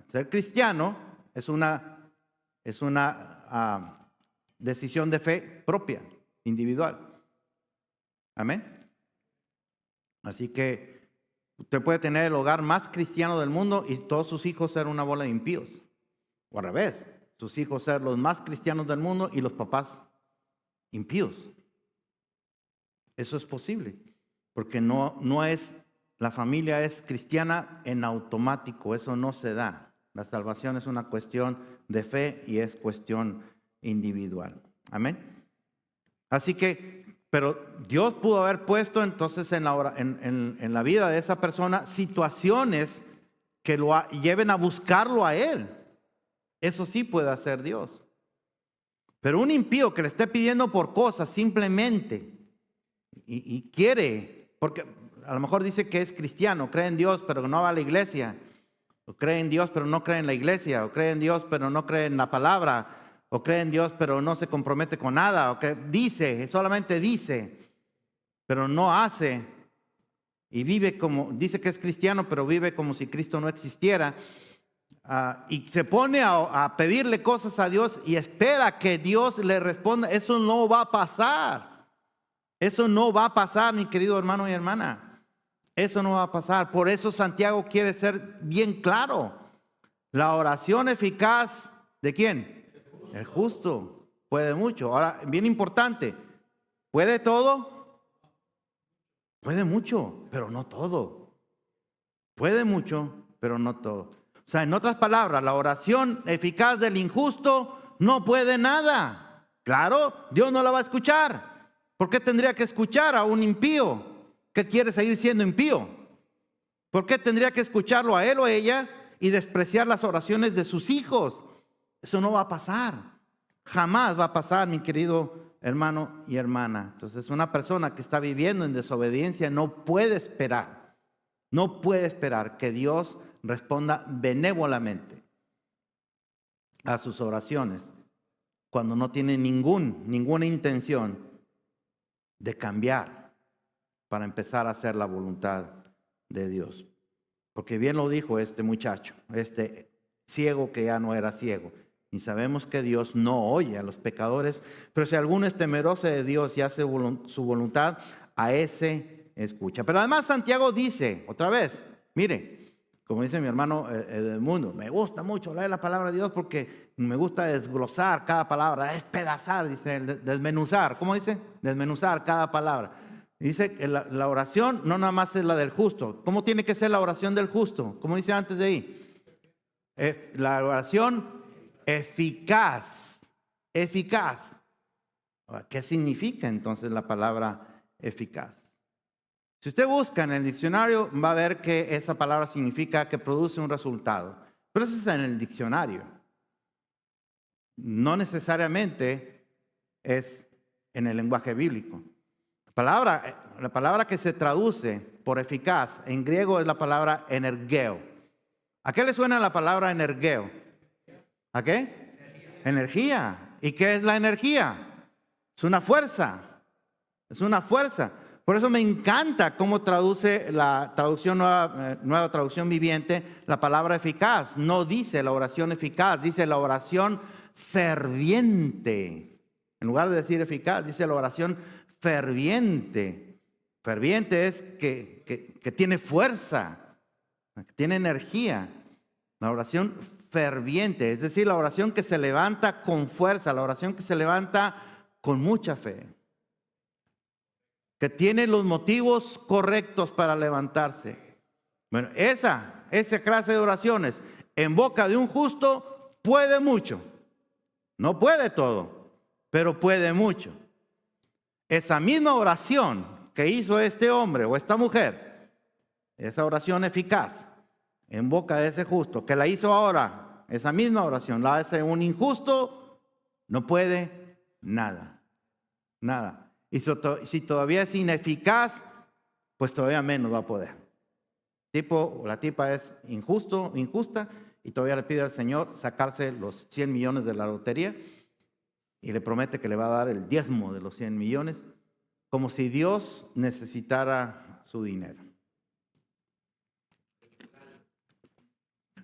Ser cristiano es una decisión de fe propia, individual. Amén. Así que usted puede tener el hogar más cristiano del mundo y todos sus hijos ser una bola de impíos. O al revés, sus hijos ser los más cristianos del mundo y los papás impíos. Eso es posible, porque no es, la familia es cristiana en automático, eso no se da. La salvación es una cuestión de fe y es cuestión individual. Amén. Así que, pero Dios pudo haber puesto entonces en la vida de esa persona situaciones que lo lleven a buscarlo a Él. Eso sí puede hacer Dios. Pero un impío que le esté pidiendo por cosas simplemente y quiere, porque a lo mejor dice que es cristiano, cree en Dios pero no va a la iglesia, o cree en Dios pero no cree en la iglesia, o cree en Dios pero no cree en la palabra, o cree en Dios pero no se compromete con nada, o que dice, solamente dice, pero no hace, y vive como, dice que es cristiano pero vive como si Cristo no existiera. Y se pone a pedirle cosas a Dios y espera que Dios le responda. Eso no va a pasar. Eso no va a pasar, mi querido hermano y hermana. Eso no va a pasar. Por eso Santiago quiere ser bien claro. La oración eficaz, ¿de quién? El justo. Puede mucho. Ahora, bien importante. ¿Puede todo? Puede mucho, pero no todo. Puede mucho, pero no todo. O sea, en otras palabras, la oración eficaz del injusto no puede nada. Claro, Dios no la va a escuchar. ¿Por qué tendría que escuchar a un impío que quiere seguir siendo impío? ¿Por qué tendría que escucharlo a él o a ella y despreciar las oraciones de sus hijos? Eso no va a pasar. Jamás va a pasar, mi querido hermano y hermana. Entonces, una persona que está viviendo en desobediencia no puede esperar. No puede esperar que Dios responda benévolamente a sus oraciones cuando no tiene ninguna intención de cambiar para empezar a hacer la voluntad de Dios. Porque bien lo dijo este muchacho, este ciego que ya no era ciego. Y sabemos que Dios no oye a los pecadores, pero si alguno es temeroso de Dios y hace su voluntad, a ese escucha. Pero además Santiago dice, otra vez, mire, como dice mi hermano Edmundo, me gusta mucho leer la palabra de Dios porque me gusta desglosar cada palabra, despedazar, dice, desmenuzar. ¿Cómo dice? Desmenuzar cada palabra. Dice que la oración no nada más es la del justo. ¿Cómo tiene que ser la oración del justo? ¿Cómo dice antes de ahí? La oración eficaz. Eficaz. ¿Qué significa entonces la palabra eficaz? Si usted busca en el diccionario, va a ver que esa palabra significa que produce un resultado. Pero eso está en el diccionario. No necesariamente es en el lenguaje bíblico. La palabra que se traduce por eficaz en griego es la palabra energeo. ¿A qué le suena la palabra energeo? ¿A qué? Energía. ¿Y qué es la energía? Es una fuerza. Es una fuerza. Por eso me encanta cómo traduce la traducción nueva traducción viviente la palabra eficaz. No dice la oración eficaz, dice la oración ferviente. En lugar de decir eficaz, dice la oración ferviente. Ferviente es que tiene fuerza, que tiene energía. La oración ferviente, es decir, la oración que se levanta con fuerza, la oración que se levanta con mucha fe, que tiene los motivos correctos para levantarse. Bueno, esa clase de oraciones en boca de un justo puede mucho. No puede todo, pero puede mucho. Esa misma oración que hizo este hombre o esta mujer, esa oración eficaz en boca de ese justo, que la hizo ahora, esa misma oración la hace un injusto, no puede nada, nada. Y si todavía es ineficaz, pues todavía menos va a poder. tipo o la tipa es injusta, y todavía le pide al Señor sacarse los 100 millones de la lotería y le promete que le va a dar el diezmo de los 100 millones, como si Dios necesitara su dinero.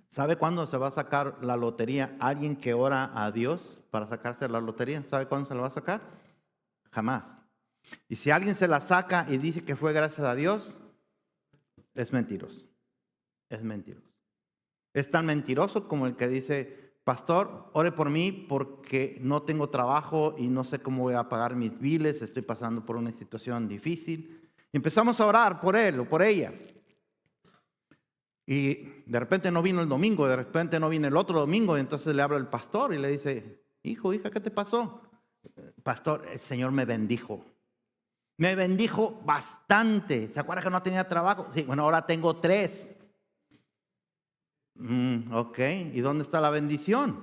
¿Sabe cuándo se va a sacar la lotería alguien que ora a Dios para sacarse la lotería? ¿Sabe cuándo se la va a sacar? Jamás. Y si alguien se la saca y dice que fue gracias a Dios, es mentiroso. Es mentiroso. Es tan mentiroso como el que dice: pastor, ore por mí porque no tengo trabajo y no sé cómo voy a pagar mis biles, estoy pasando por una situación difícil. Y empezamos a orar por él o por ella. Y de repente no vino el domingo, de repente no viene el otro domingo, y entonces le habla el pastor y le dice: hijo, hija, ¿qué te pasó? Pastor, el Señor me bendijo. Me bendijo bastante. ¿Se acuerda que no tenía trabajo? Sí, bueno, ahora tengo 3. Ok, ¿y dónde está la bendición?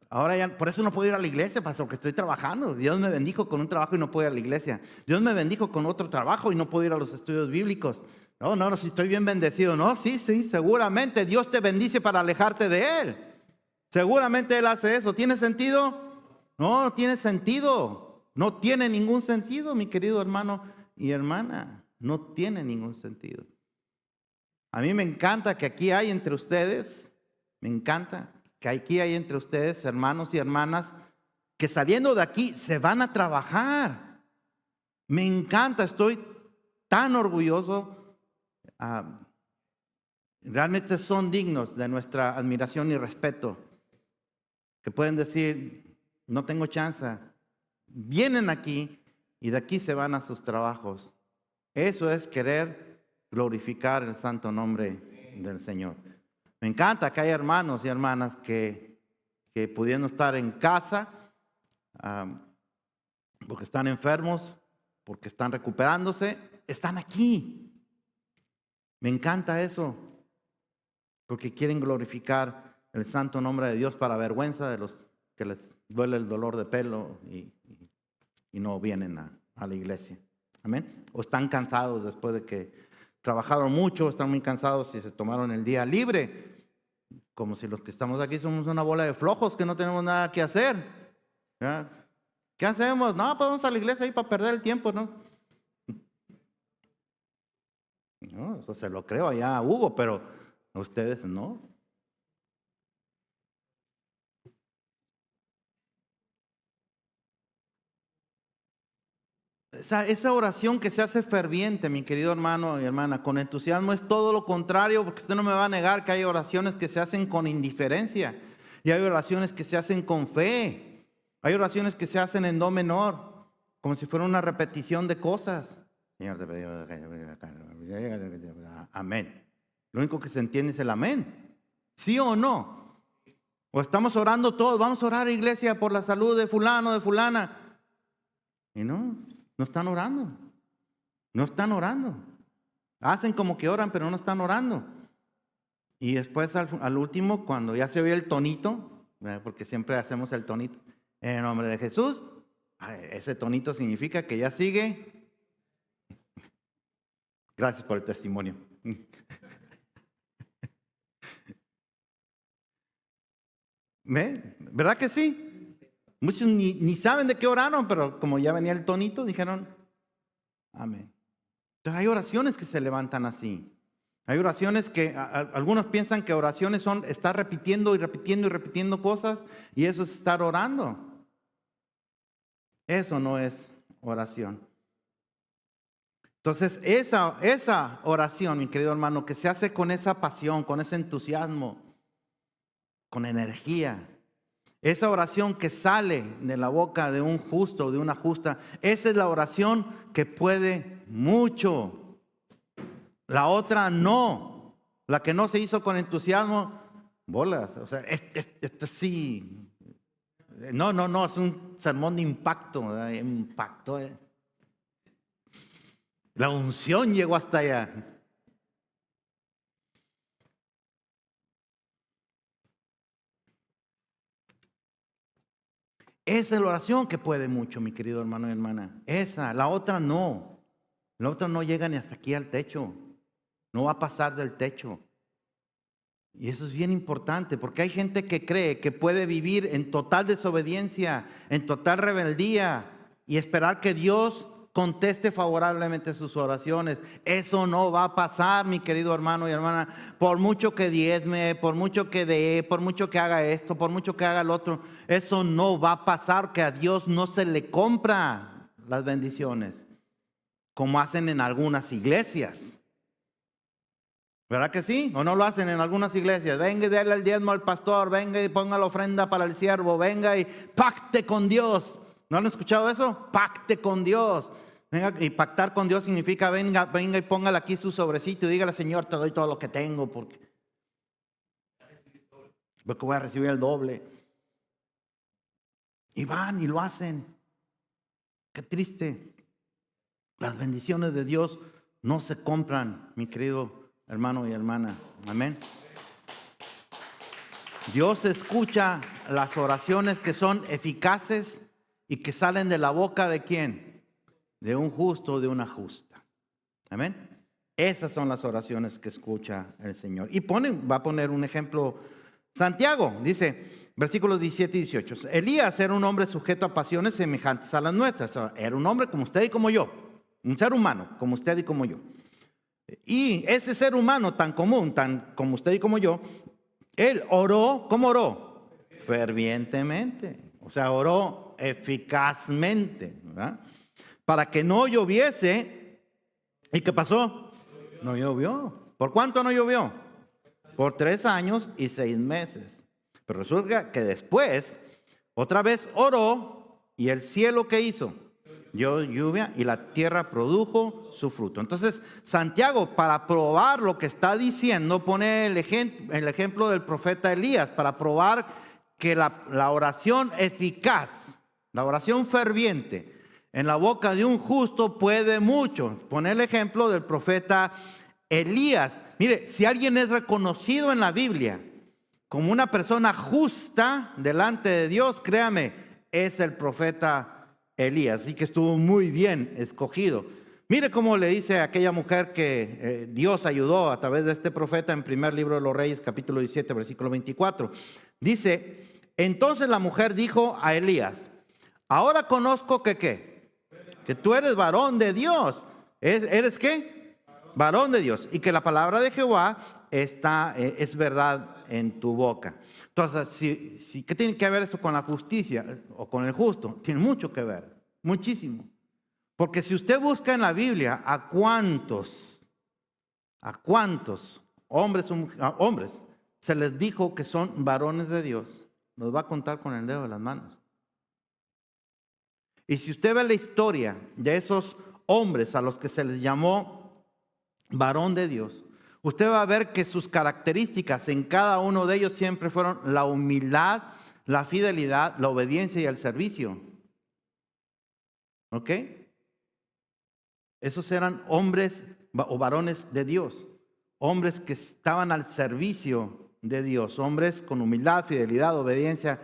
Ahora ya, por eso no puedo ir a la iglesia, pastor, porque estoy trabajando. Dios me bendijo con un trabajo y no puedo ir a la iglesia. Dios me bendijo con otro trabajo y no puedo ir a los estudios bíblicos. No, si estoy bien bendecido. No, sí, seguramente Dios te bendice para alejarte de Él. Seguramente Él hace eso. ¿Tiene sentido? No, no tiene sentido. No tiene ningún sentido, mi querido hermano y hermana. No tiene ningún sentido. A mí me encanta que aquí hay entre ustedes, me encanta que aquí hay entre ustedes, hermanos y hermanas, que saliendo de aquí se van a trabajar. Me encanta, estoy tan orgulloso. Realmente son dignos de nuestra admiración y respeto, que pueden decir: no tengo chance. Vienen aquí y de aquí se van a sus trabajos. Eso es querer glorificar el santo nombre del Señor. Me encanta que hay hermanos y hermanas que pudiendo estar en casa, porque están enfermos, porque están recuperándose, están aquí. Me encanta eso, porque quieren glorificar el santo nombre de Dios para vergüenza de los que les duele el dolor de pelo y no vienen a la iglesia. Amén. O están cansados después de que trabajaron mucho, están muy cansados y se tomaron el día libre. Como si los que estamos aquí somos una bola de flojos que no tenemos nada que hacer. ¿Ya? ¿Qué hacemos? No, pues vamos a la iglesia ahí para perder el tiempo, ¿no? No, eso se lo creo allá a Hugo, pero a ustedes no. Esa oración que se hace ferviente, mi querido hermano y hermana, con entusiasmo, es todo lo contrario, porque usted no me va a negar que hay oraciones que se hacen con indiferencia y hay oraciones que se hacen con fe. Hay oraciones que se hacen en do menor, como si fuera una repetición de cosas. Señor, te pedimos, amén. Lo único que se entiende es el amén. ¿Sí o no? O estamos orando todos, vamos a orar, iglesia, por la salud de fulano, de fulana. Y no están orando. No están orando. Hacen como que oran, pero no están orando. Y después al último, cuando ya se oye el tonito, porque siempre hacemos el tonito, en el nombre de Jesús, ese tonito significa que ya sigue. Gracias por el testimonio. ¿Verdad que sí? Muchos ni saben de qué oraron, pero como ya venía el tonito, dijeron amén. Entonces hay oraciones que se levantan así. Hay oraciones que algunos piensan que oraciones son estar repitiendo y repitiendo y repitiendo cosas, y eso es estar orando. Eso no es oración. Entonces esa oración, mi querido hermano, que se hace con esa pasión, con ese entusiasmo, con energía, esa oración que sale de la boca de un justo o de una justa, esa es la oración que puede mucho. La otra no. La que no se hizo con entusiasmo, bolas. O sea, este sí. No, es un sermón de impacto, ¿verdad? Impacto. La unción llegó hasta allá. Esa es la oración que puede mucho, mi querido hermano y hermana. Esa, la otra no. La otra no llega ni hasta aquí al techo. no va a pasar del techo. Y eso es bien importante, porque hay gente que cree que puede vivir en total desobediencia, en total rebeldía y esperar que Dios conteste favorablemente sus oraciones. Eso no va a pasar, mi querido hermano y hermana. Por mucho que diezme, por mucho que dé, por mucho que haga esto, por mucho que haga el otro, eso no va a pasar, que a Dios no se le compra las bendiciones, como hacen en algunas iglesias. ¿Verdad que sí? ¿O no lo hacen en algunas iglesias? Venga y déle el diezmo al pastor, venga y ponga la ofrenda para el siervo, venga y pacte con Dios. ¿No han escuchado eso? Pacte con Dios. Venga, y pactar con Dios significa venga y póngale aquí su sobrecito y dígale, Señor, te doy todo lo que tengo porque voy a recibir el doble. Y van y lo hacen. Qué triste. Las bendiciones de Dios no se compran, mi querido hermano y hermana. Amén. Dios escucha las oraciones que son eficaces y que salen de la boca de ¿quién? De un justo o de una justa. Amén. Esas son las oraciones que escucha el Señor. Y va a poner un ejemplo. Santiago dice, versículos 17 y 18. Elías era un hombre sujeto a pasiones semejantes a las nuestras. Era un hombre como usted y como yo. Un ser humano como usted y como yo. Y ese ser humano tan común, tan como usted y como yo, él oró, ¿cómo oró? Fervientemente. O sea, oró eficazmente, ¿verdad? Para que no lloviese. ¿Y qué pasó? No llovió. ¿Por cuánto no llovió? Por 3 años y 6 meses. Pero resulta que después, otra vez oró y el cielo ¿qué hizo? Dio lluvia y la tierra produjo su fruto. Entonces, Santiago, para probar lo que está diciendo, pone el ejemplo del profeta Elías, para probar que la oración eficaz, la oración ferviente, en la boca de un justo puede mucho. Pone el ejemplo del profeta Elías. Mire, si alguien es reconocido en la Biblia como una persona justa delante de Dios, créame, es el profeta Elías, así que estuvo muy bien escogido. Mire cómo le dice a aquella mujer que Dios ayudó a través de este profeta en primer libro de los Reyes, capítulo 17, versículo 24. Dice, entonces la mujer dijo a Elías, ahora conozco que ¿qué? Que tú eres varón de Dios. ¿Eres qué? Varón de Dios. Y que la palabra de Jehová es verdad en tu boca. Entonces, ¿qué tiene que ver esto con la justicia o con el justo? Tiene mucho que ver, muchísimo. Porque si usted busca en la Biblia a cuántos hombres se les dijo que son varones de Dios, nos va a contar con el dedo de las manos. Y si usted ve la historia de esos hombres a los que se les llamó varón de Dios, usted va a ver que sus características en cada uno de ellos siempre fueron la humildad, la fidelidad, la obediencia y el servicio. ¿Ok? Esos eran hombres o varones de Dios, hombres que estaban al servicio de Dios, hombres con humildad, fidelidad, obediencia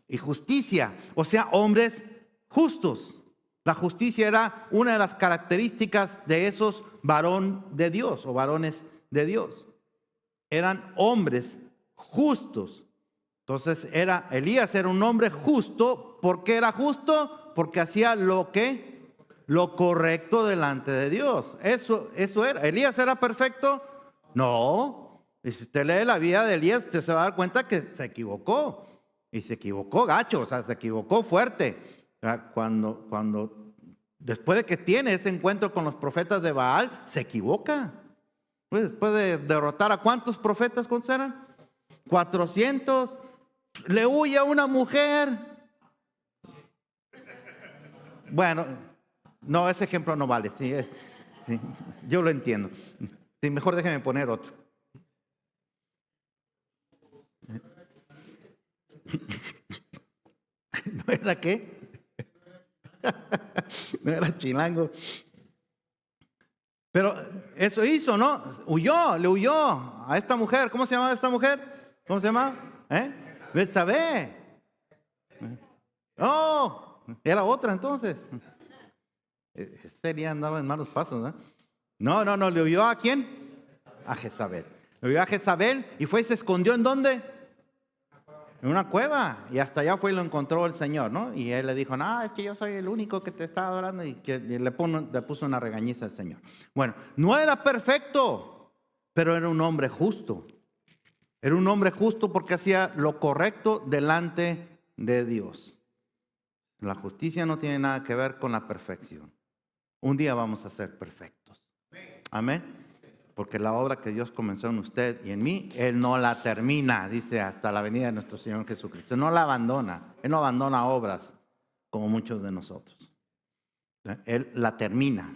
y justicia, o sea, hombres justos. La justicia era una de las características de esos varón de Dios o varones de Dios. Eran hombres justos. Entonces Elías era un hombre justo. ¿Por qué era justo? Porque hacía lo correcto delante de Dios. Eso era. ¿Elías era perfecto? No. Y si usted lee la vida de Elías, usted se va a dar cuenta que se equivocó. Y se equivocó gacho, o sea, se equivocó fuerte. O sea, cuando después de que tiene ese encuentro con los profetas de Baal, se equivoca. Pues después de derrotar a ¿cuántos profetas eran? 400. Le huye a una mujer. Bueno, no, ese ejemplo no vale. Sí, yo lo entiendo. Sí, mejor déjeme poner otro. ¿No era qué? No era chilango. Pero eso hizo, ¿no? Le huyó a esta mujer. ¿Cómo se llamaba esta mujer? ¿Cómo se llama? Betsabé. Oh, era otra entonces. Sería andaba en malos pasos, ¿no? No, ¿le huyó a quién? A Jezabel. Lo vio a Jezabel y fue y se escondió ¿en dónde? En una cueva. Y hasta allá fue y lo encontró el Señor, ¿no? Y él le dijo, no, es que yo soy el único que te está adorando. Y que le puso una regañiza al Señor. Bueno, no era perfecto, pero era un hombre justo. Era un hombre justo porque hacía lo correcto delante de Dios. La justicia no tiene nada que ver con la perfección. Un día vamos a ser perfectos. Amén. Porque la obra que Dios comenzó en usted y en mí, Él no la termina, dice, hasta la venida de nuestro Señor Jesucristo. No la abandona. Él no abandona obras como muchos de nosotros. Él la termina.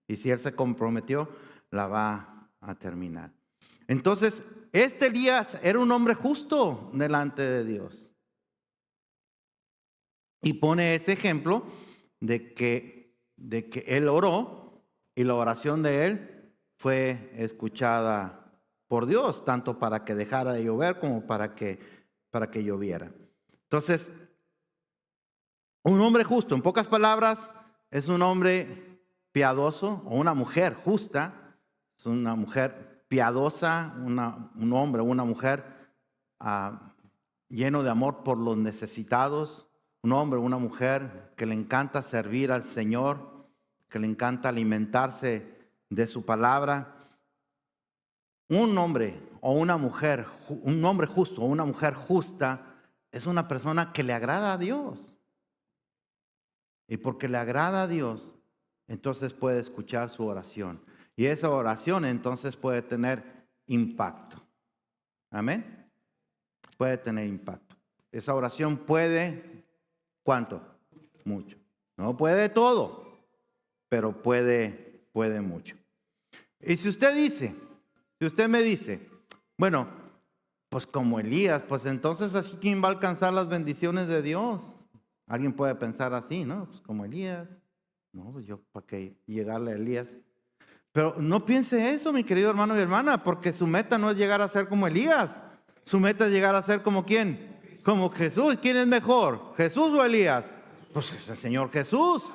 Y si Él se comprometió, la va a terminar. Entonces, este Elías era un hombre justo delante de Dios. Y pone ese ejemplo de que él oró y la oración de él fue escuchada por Dios, tanto para que dejara de llover como para que lloviera. Entonces, un hombre justo, en pocas palabras, es un hombre piadoso o una mujer justa, es una mujer piadosa, un hombre o una mujer lleno de amor por los necesitados, un hombre o una mujer que le encanta servir al Señor, que le encanta alimentarse de su palabra. Un hombre o una mujer, un hombre justo o una mujer justa es una persona que le agrada a Dios. Y porque le agrada a Dios, entonces puede escuchar su oración. Y esa oración entonces puede tener impacto. Amén. Puede tener impacto. Esa oración puede, ¿cuánto? Mucho. No puede todo, pero puede mucho. Y si usted me dice, bueno, pues como Elías, pues entonces así ¿quién va a alcanzar las bendiciones de Dios? Alguien puede pensar así, ¿no? Pues como Elías. No, pues yo para qué llegarle a Elías. Pero no piense eso, mi querido hermano y hermana, porque su meta no es llegar a ser como Elías. Su meta es llegar a ser como ¿quién? Como Jesús. ¿Quién es mejor? ¿Jesús o Elías? Pues es el Señor Jesús.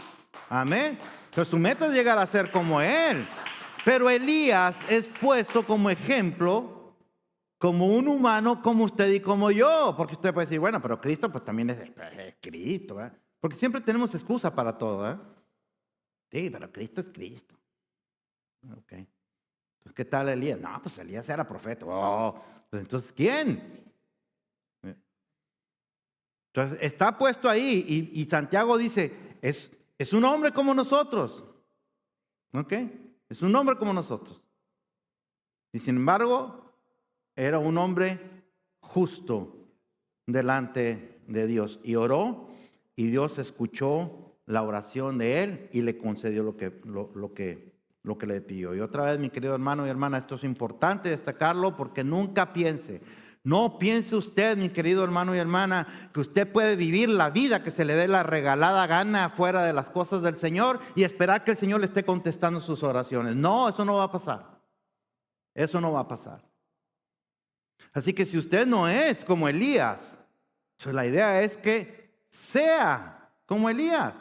Amén. Entonces su meta es llegar a ser como Él. Pero Elías es puesto como ejemplo, como un humano como usted y como yo. Porque usted puede decir, bueno, pero Cristo pues también es Cristo. ¿Eh? Porque siempre tenemos excusa para todo. ¿Eh? Sí, pero Cristo es Cristo. Ok. Entonces, ¿qué tal Elías? No, pues Elías era profeta. Oh, pues entonces, ¿quién? Entonces, está puesto ahí y Santiago dice, es un hombre como nosotros. ¿Ok? Es un hombre como nosotros. Y sin embargo, era un hombre justo delante de Dios. Y oró y Dios escuchó la oración de él y le concedió lo que le pidió. Y otra vez, mi querido hermano y hermana, esto es importante destacarlo porque nunca no piense usted, mi querido hermano y hermana, que usted puede vivir la vida que se le dé la regalada gana fuera de las cosas del Señor y esperar que el Señor le esté contestando sus oraciones. No, eso no va a pasar. Eso no va a pasar. Así que si usted no es como Elías, pues la idea es que sea como Elías.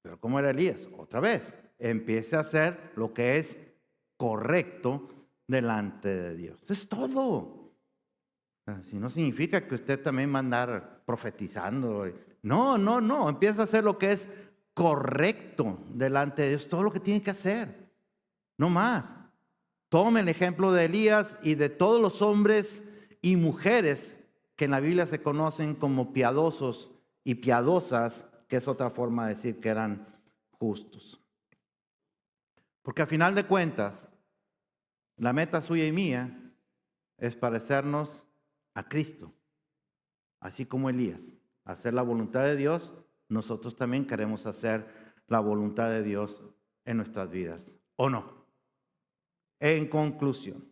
Pero ¿cómo era Elías? Otra vez, empiece a hacer lo que es correcto delante de Dios. Es todo. Si no significa que usted también va a andar profetizando. No. Empieza a hacer lo que es correcto delante de Dios. Todo lo que tiene que hacer. No más. Tome el ejemplo de Elías y de todos los hombres y mujeres que en la Biblia se conocen como piadosos y piadosas, que es otra forma de decir que eran justos. Porque a final de cuentas, la meta suya y mía es parecernos a Cristo, así como Elías. Hacer la voluntad de Dios, nosotros también queremos hacer la voluntad de Dios en nuestras vidas, ¿o no? En conclusión.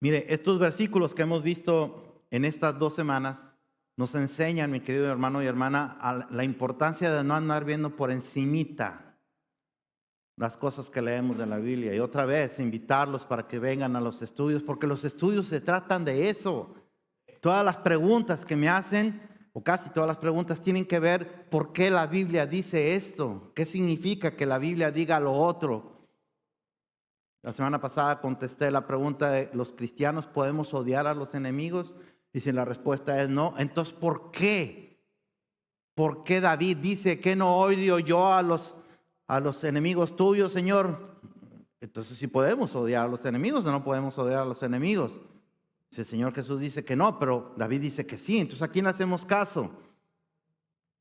Mire, estos versículos que hemos visto en estas 2 semanas nos enseñan, mi querido hermano y hermana, la importancia de no andar viendo por encimita las cosas que leemos de la Biblia. Y otra vez, invitarlos para que vengan a los estudios, porque los estudios se tratan de eso. Todas las preguntas que me hacen o casi todas las preguntas, tienen que ver por qué la Biblia dice esto, qué significa que la Biblia diga lo otro. La semana pasada contesté la pregunta de ¿los cristianos podemos odiar a los enemigos? Y si la respuesta es no, entonces ¿por qué? ¿Por qué David dice que no odio yo a los enemigos tuyos, Señor? Entonces si podemos odiar a los enemigos o no podemos odiar a los enemigos. Si el Señor Jesús dice que no, pero David dice que sí, entonces ¿a quién le hacemos caso?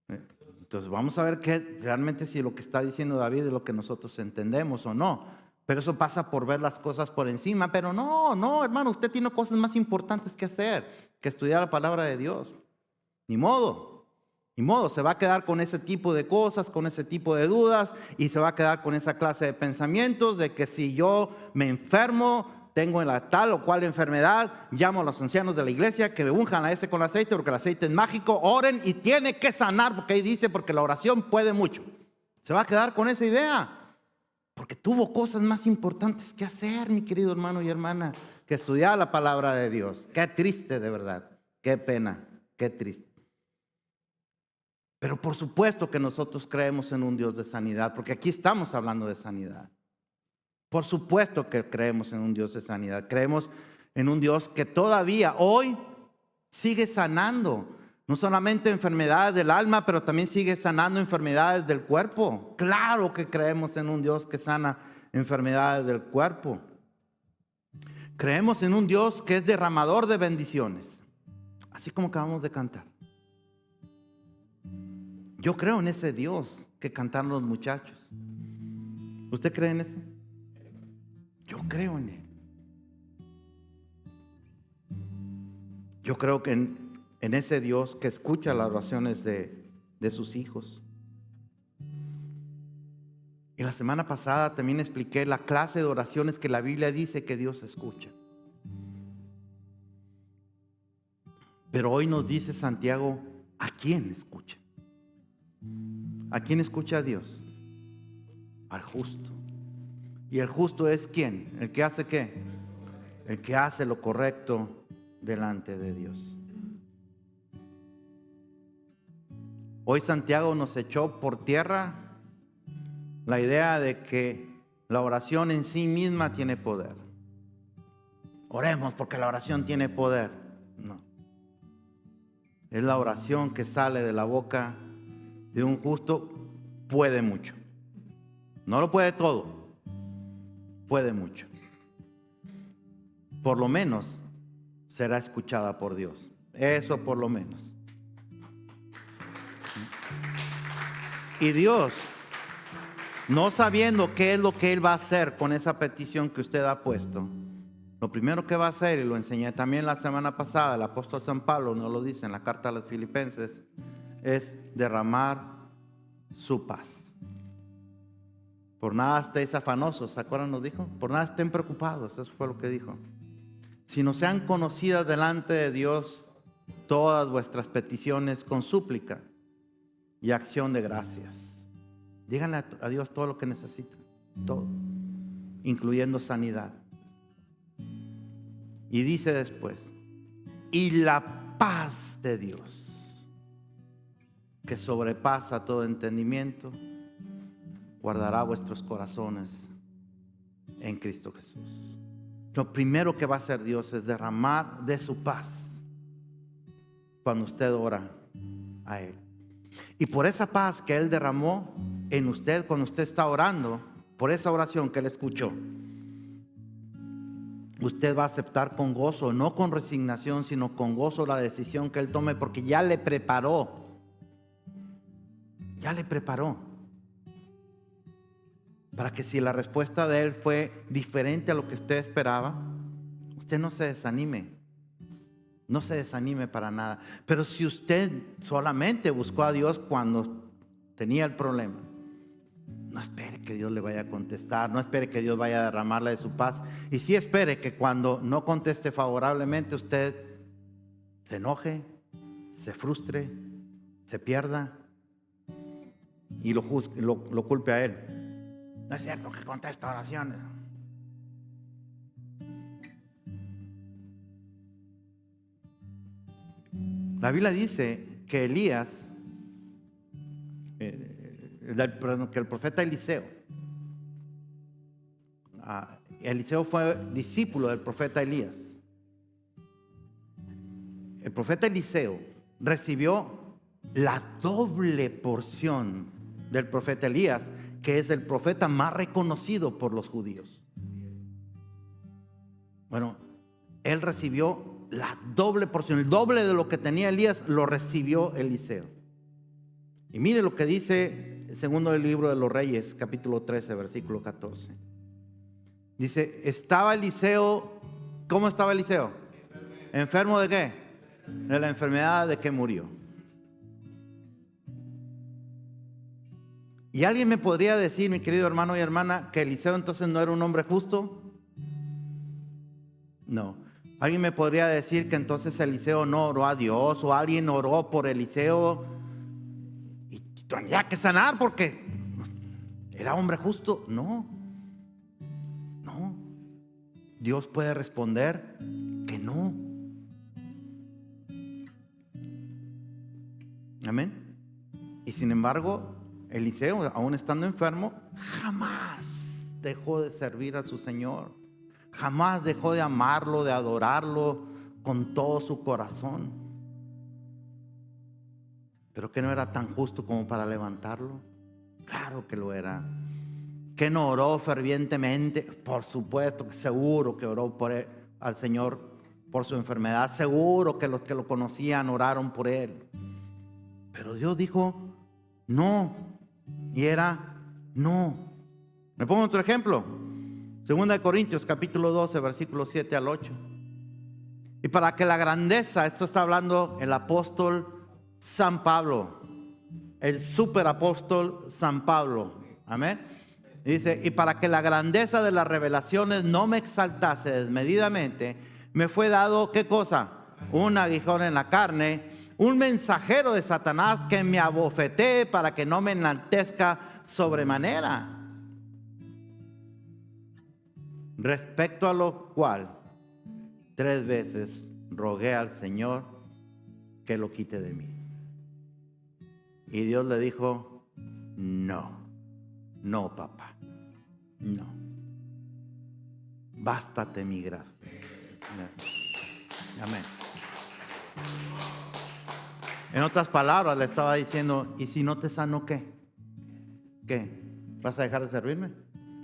Entonces vamos a ver qué realmente si lo que está diciendo David es lo que nosotros entendemos o no. Pero eso pasa por ver las cosas por encima. Pero no, hermano, usted tiene cosas más importantes que hacer que estudiar la palabra de Dios. Ni modo, se va a quedar con ese tipo de cosas, con ese tipo de dudas y se va a quedar con esa clase de pensamientos de que si yo me enfermo, tengo la tal o cual enfermedad, llamo a los ancianos de la iglesia que me unjan a ese con aceite porque el aceite es mágico, oren y tiene que sanar porque ahí dice porque la oración puede mucho. Se va a quedar con esa idea porque tuvo cosas más importantes que hacer, mi querido hermano y hermana, que estudiar la palabra de Dios. Qué triste de verdad, qué pena, qué triste. Pero por supuesto que nosotros creemos en un Dios de sanidad, porque aquí estamos hablando de sanidad. Por supuesto que creemos en un Dios de sanidad. Creemos en un Dios que todavía hoy sigue sanando. No solamente enfermedades del alma, pero también sigue sanando enfermedades del cuerpo. Claro que creemos en un Dios que sana enfermedades del cuerpo. Creemos en un Dios que es derramador de bendiciones. Así como acabamos de cantar. Yo creo en ese Dios que cantaron los muchachos. ¿Usted cree en eso? Yo creo en Él. Yo creo que en ese Dios que escucha las oraciones de sus hijos. Y la semana pasada también expliqué la clase de oraciones que la Biblia dice que Dios escucha. Pero hoy nos dice Santiago, ¿a quién escucha? ¿A quién escucha a Dios? Al justo. ¿Y el justo es quién? ¿El que hace qué? El que hace lo correcto delante de Dios. Hoy Santiago nos echó por tierra la idea de que la oración en sí misma tiene poder. Oremos porque la oración tiene poder. No. Es la oración que sale de la boca de un justo, puede mucho. No lo puede todo, puede mucho. Por lo menos será escuchada por Dios. Eso por lo menos. Y Dios, no sabiendo qué es lo que Él va a hacer con esa petición que usted ha puesto, lo primero que va a hacer, y lo enseñé también la semana pasada, el apóstol San Pablo nos lo dice en la carta a los Filipenses, es derramar su paz. Por nada estéis afanosos, ¿se acuerdan? Nos dijo, por nada estén preocupados, eso fue lo que dijo. Sino sean conocidas delante de Dios todas vuestras peticiones con súplica y acción de gracias. Díganle a Dios todo lo que necesitan, todo, incluyendo sanidad. Y dice después, y la paz de Dios, que sobrepasa todo entendimiento, guardará vuestros corazones en Cristo Jesús. Lo primero que va a hacer Dios es derramar de su paz cuando usted ora a Él. Y por esa paz que Él derramó en usted cuando usted está orando, por esa oración que Él escuchó, usted va a aceptar con gozo, no con resignación, sino con gozo la decisión que Él tome, porque ya le preparó. Ya le preparó. Para que si la respuesta de Él fue diferente a lo que usted esperaba, usted no se desanime. No se desanime para nada. Pero si usted solamente buscó a Dios cuando tenía el problema, no espere que Dios le vaya a contestar, no espere que Dios vaya a derramarle de su paz. Y sí espere que cuando no conteste favorablemente usted se enoje, se frustre, se pierda y lo culpe a Él. No es cierto que contesta oraciones. La Biblia dice que Elías, que el profeta Eliseo, Eliseo fue discípulo del profeta Elías. El profeta Eliseo recibió la doble porción del profeta Elías, que es el profeta más reconocido por los judíos. Bueno, él recibió la doble porción, el doble de lo que tenía Elías lo recibió Eliseo. Y mire lo que dice el segundo del libro de los Reyes, capítulo 13, versículo 14. Dice, estaba Eliseo, ¿cómo estaba Eliseo? ¿Enfermo de qué? De la enfermedad de que murió. Y alguien me podría decir, mi querido hermano y hermana, que Eliseo entonces no era un hombre justo. No. Alguien me podría decir que entonces Eliseo no oró a Dios, o alguien oró por Eliseo y tenía que sanar porque era hombre justo. No. No. Dios puede responder que no. Amén. Y sin embargo, Eliseo, aún estando enfermo, jamás dejó de servir a su Señor. Jamás dejó de amarlo, de adorarlo con todo su corazón. ¿Pero que no era tan justo como para levantarlo? Claro que lo era. ¿Que no oró fervientemente? Por supuesto, seguro que oró por él, al Señor por su enfermedad. Seguro que los que lo conocían oraron por él. Pero Dios dijo no. Y era no. ¿Me pongo otro ejemplo? Segunda de Corintios, capítulo 12, versículos 7 al 8. Y para que la grandeza, esto está hablando el apóstol San Pablo, el superapóstol San Pablo. Amén. Y dice, y para que la grandeza de las revelaciones no me exaltase desmedidamente, me fue dado, ¿qué cosa? Un aguijón en la carne, un mensajero de Satanás que me abofetee para que no me enaltezca sobremanera. Respecto a lo cual 3 veces rogué al Señor que lo quite de mí. Y Dios le dijo, no, no, papá, no. Bástate mi gracia. Amén. En otras palabras le estaba diciendo, ¿y si no te sano qué? ¿Qué? ¿Vas a dejar de servirme?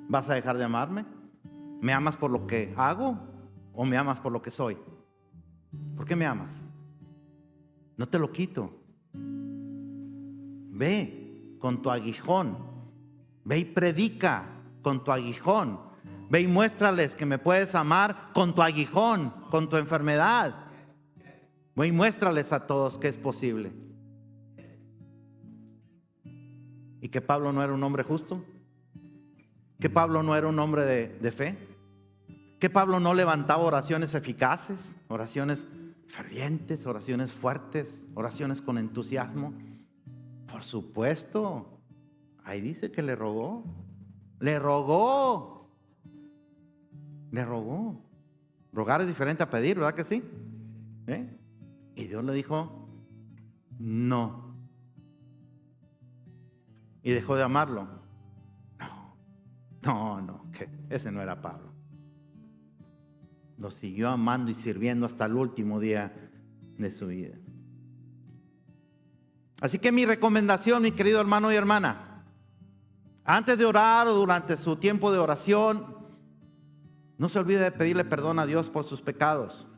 ¿Vas a dejar de amarme? ¿Me amas por lo que hago o me amas por lo que soy? ¿Por qué me amas? No te lo quito. Ve con tu aguijón. Ve y predica con tu aguijón. Ve y muéstrales que me puedes amar con tu aguijón, con tu enfermedad. Ve y muéstrales a todos que es posible. ¿Y que Pablo no era un hombre justo? ¿Que Pablo no era un hombre de fe? ¿Que Pablo no levantaba oraciones eficaces, oraciones fervientes, oraciones fuertes, oraciones con entusiasmo? Por supuesto. Ahí dice que le rogó. Le rogó. Le rogó. Rogar es diferente a pedir, ¿verdad que sí? Y Dios le dijo, no. Y dejó de amarlo. No, que ese no era Pablo. Lo siguió amando y sirviendo hasta el último día de su vida. Así que mi recomendación, mi querido hermano y hermana, antes de orar o durante su tiempo de oración, no se olvide de pedirle perdón a Dios por sus pecados.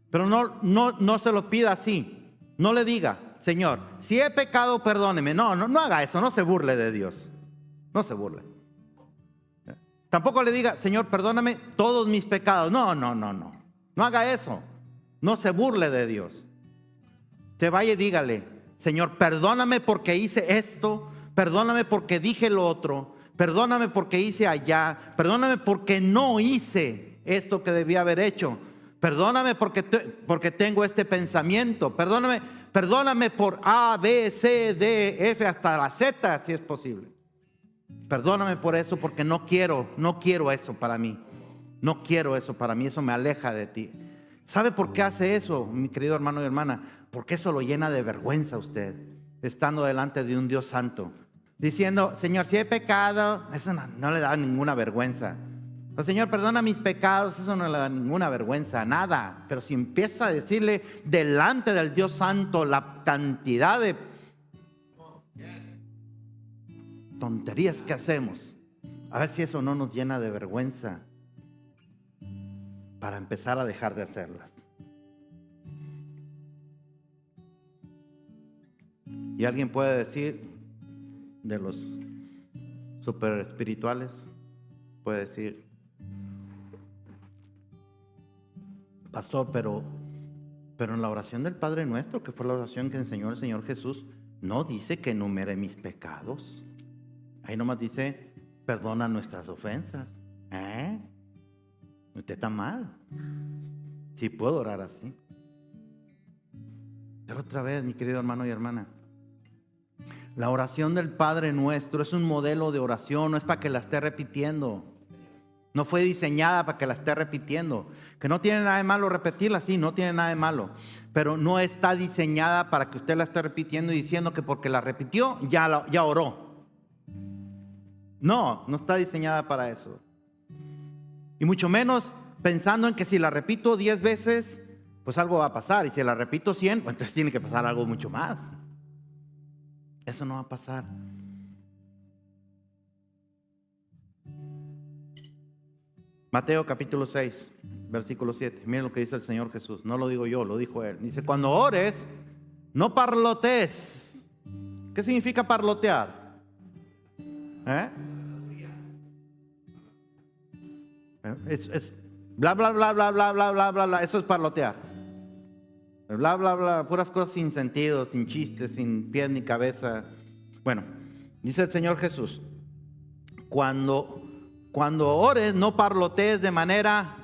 Pero no se lo pida así. No le diga, Señor, si he pecado, perdóneme. No haga eso, no se burle de Dios. No se burle. Tampoco le diga, Señor, perdóname todos mis pecados. No. No haga eso. No se burle de Dios. Te vaya y dígale, Señor, perdóname porque hice esto. Perdóname porque dije lo otro. Perdóname porque hice allá. Perdóname porque no hice esto que debía haber hecho. Perdóname porque tengo este pensamiento. Perdóname por A, B, C, D, F hasta la Z, si es posible. Perdóname por eso porque no quiero eso para mí. No quiero eso para mí, eso me aleja de ti. ¿Sabe por qué hace eso, mi querido hermano y hermana? Porque eso lo llena de vergüenza a usted, estando delante de un Dios santo. Diciendo, Señor, si he pecado, eso no le da ninguna vergüenza. O Señor, perdona mis pecados, eso no le da ninguna vergüenza, nada. Pero si empieza a decirle delante del Dios santo la cantidad de tonterías que hacemos, a ver si eso no nos llena de vergüenza para empezar a dejar de hacerlas. Y alguien puede decir, de los super espirituales, puede decir, pastor, pero en la oración del Padre Nuestro, que fue la oración que enseñó el Señor Jesús, no dice que enumere mis pecados. Ahí nomás dice, perdona nuestras ofensas. Usted está mal. Sí puedo orar así. Pero otra vez, mi querido hermano y hermana, la oración del Padre Nuestro es un modelo de oración, no es para que la esté repitiendo. No fue diseñada para que la esté repitiendo. Que no tiene nada de malo repetirla, sí, no tiene nada de malo. Pero no está diseñada para que usted la esté repitiendo y diciendo que porque la repitió, ya oró. No está diseñada para eso. Y mucho menos pensando en que si la repito 10 veces, pues algo va a pasar. Y si la repito 100, pues entonces tiene que pasar algo mucho más. Eso no va a pasar. Mateo capítulo 6, versículo 7. Miren lo que dice el Señor Jesús. No lo digo yo, lo dijo Él. Dice, cuando ores, no parlotees. ¿Qué significa parlotear? Es bla, bla, bla, bla, bla, bla, bla, bla, bla. Eso es parlotear. Bla, bla, bla, puras cosas sin sentido, sin chistes, sin pies ni cabeza. Bueno, dice el Señor Jesús, cuando ores, no parlotees de manera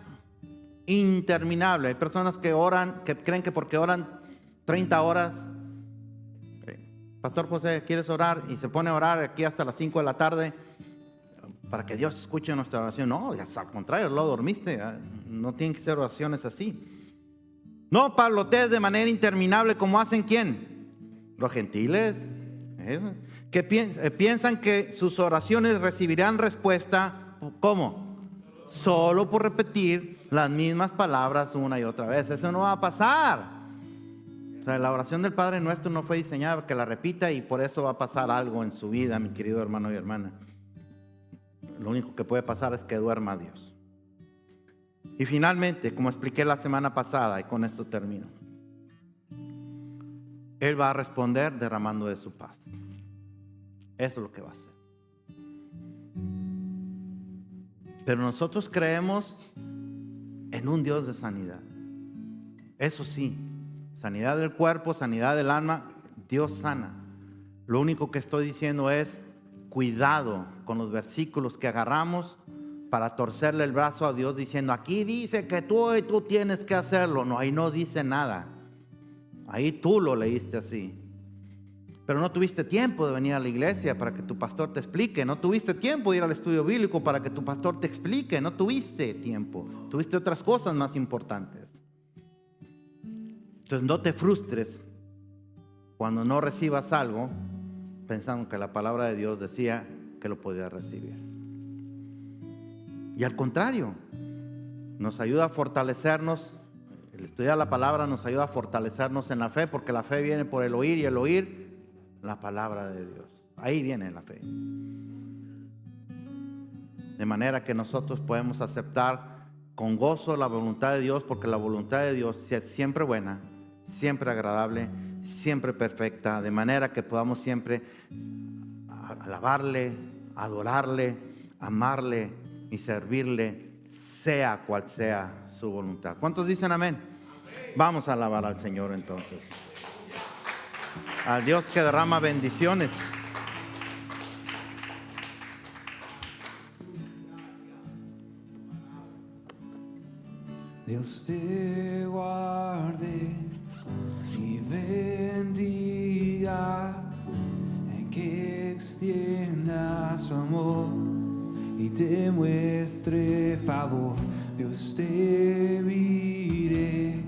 interminable. Hay personas que oran, que creen que porque oran 30 horas, Pastor José, ¿quieres orar? Y se pone a orar aquí hasta las 5 de la tarde para que Dios escuche nuestra oración. No, al contrario, lo dormiste. No tienen que ser oraciones así. No parlotees de manera interminable como hacen ¿quién? Los gentiles. Que piensan que sus oraciones recibirán respuesta. ¿Cómo? Solo por repetir las mismas palabras una y otra vez. Eso no va a pasar. O sea, la oración del Padre Nuestro no fue diseñada para que la repita y por eso va a pasar algo en su vida, mi querido hermano y hermana. Lo único que puede pasar es que duerma Dios. Y finalmente, como expliqué la semana pasada, y con esto termino, Él va a responder derramando de su paz. Eso es lo que va a hacer. Pero nosotros creemos en un Dios de sanidad. Eso sí, sanidad del cuerpo, sanidad del alma, Dios sana. Lo único que estoy diciendo es cuidado con los versículos que agarramos para torcerle el brazo a Dios diciendo, aquí dice que tú tienes que hacerlo. No, ahí no dice nada. Ahí tú lo leíste así. Pero no tuviste tiempo de venir a la iglesia para que tu pastor te explique. No tuviste tiempo de ir al estudio bíblico para que tu pastor te explique. No tuviste tiempo. Tuviste otras cosas más importantes. Entonces no te frustres cuando no recibas algo pensando que la palabra de Dios decía que lo podías recibir. Y al contrario, nos ayuda a fortalecernos. El estudiar la palabra nos ayuda a fortalecernos en la fe, porque la fe viene por el oír y el oír la palabra de Dios. Ahí viene la fe. De manera que nosotros podemos aceptar con gozo la voluntad de Dios, porque la voluntad de Dios es siempre buena, siempre agradable, siempre perfecta, de manera que podamos siempre alabarle, adorarle, amarle y servirle, sea cual sea su voluntad. ¿Cuántos dicen amén? Vamos a alabar al Señor entonces. Al Dios que derrama bendiciones. Dios te guarde y bendiga, que extienda su amor y te muestre favor. Dios te mire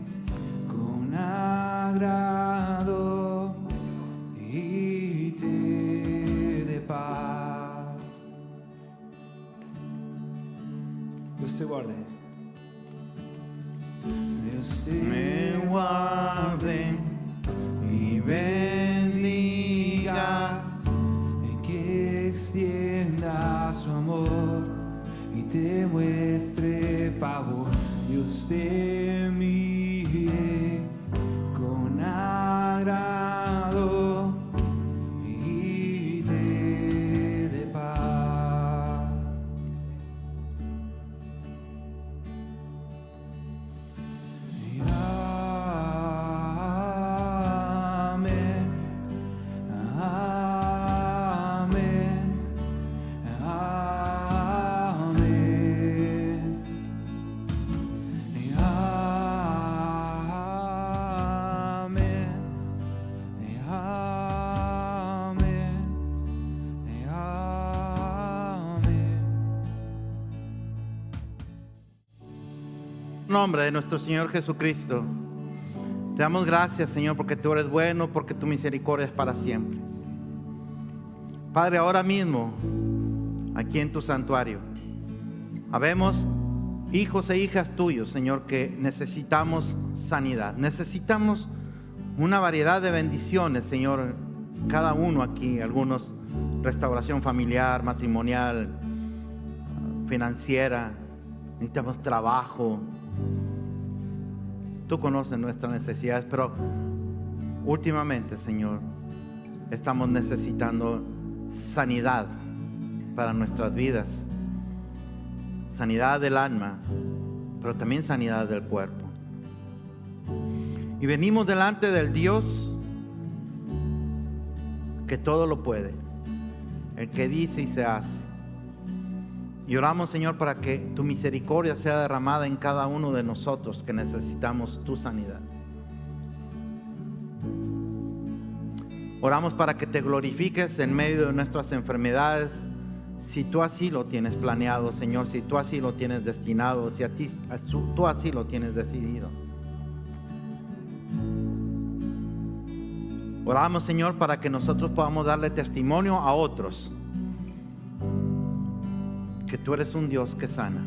Dios me guarde y bendiga, que extienda su amor y te muestre favor. Dios te mire con agrado y te dé paz. Amén, amén, amén, amén, amén. En nombre de nuestro Señor Jesucristo, te damos gracias, Señor, porque tú eres bueno, porque tu misericordia es para siempre. Padre, ahora mismo, aquí en tu santuario, habemos hijos e hijas tuyos, Señor, que necesitamos sanidad. Necesitamos una variedad de bendiciones, Señor, cada uno aquí, algunos restauración familiar, matrimonial, financiera, necesitamos trabajo. Tú conoces nuestras necesidades, pero últimamente, Señor, estamos necesitando sanidad para nuestras vidas, sanidad del alma, pero también sanidad del cuerpo. Y venimos delante del Dios que todo lo puede, el que dice y se hace. Y oramos, Señor, para que tu misericordia sea derramada en cada uno de nosotros que necesitamos tu sanidad. Oramos para que te glorifiques en medio de nuestras enfermedades, si tú así lo tienes planeado, Señor, si tú así lo tienes destinado, si tú así lo tienes decidido. Oramos, Señor, para que nosotros podamos darle testimonio a otros que tú eres un Dios que sana.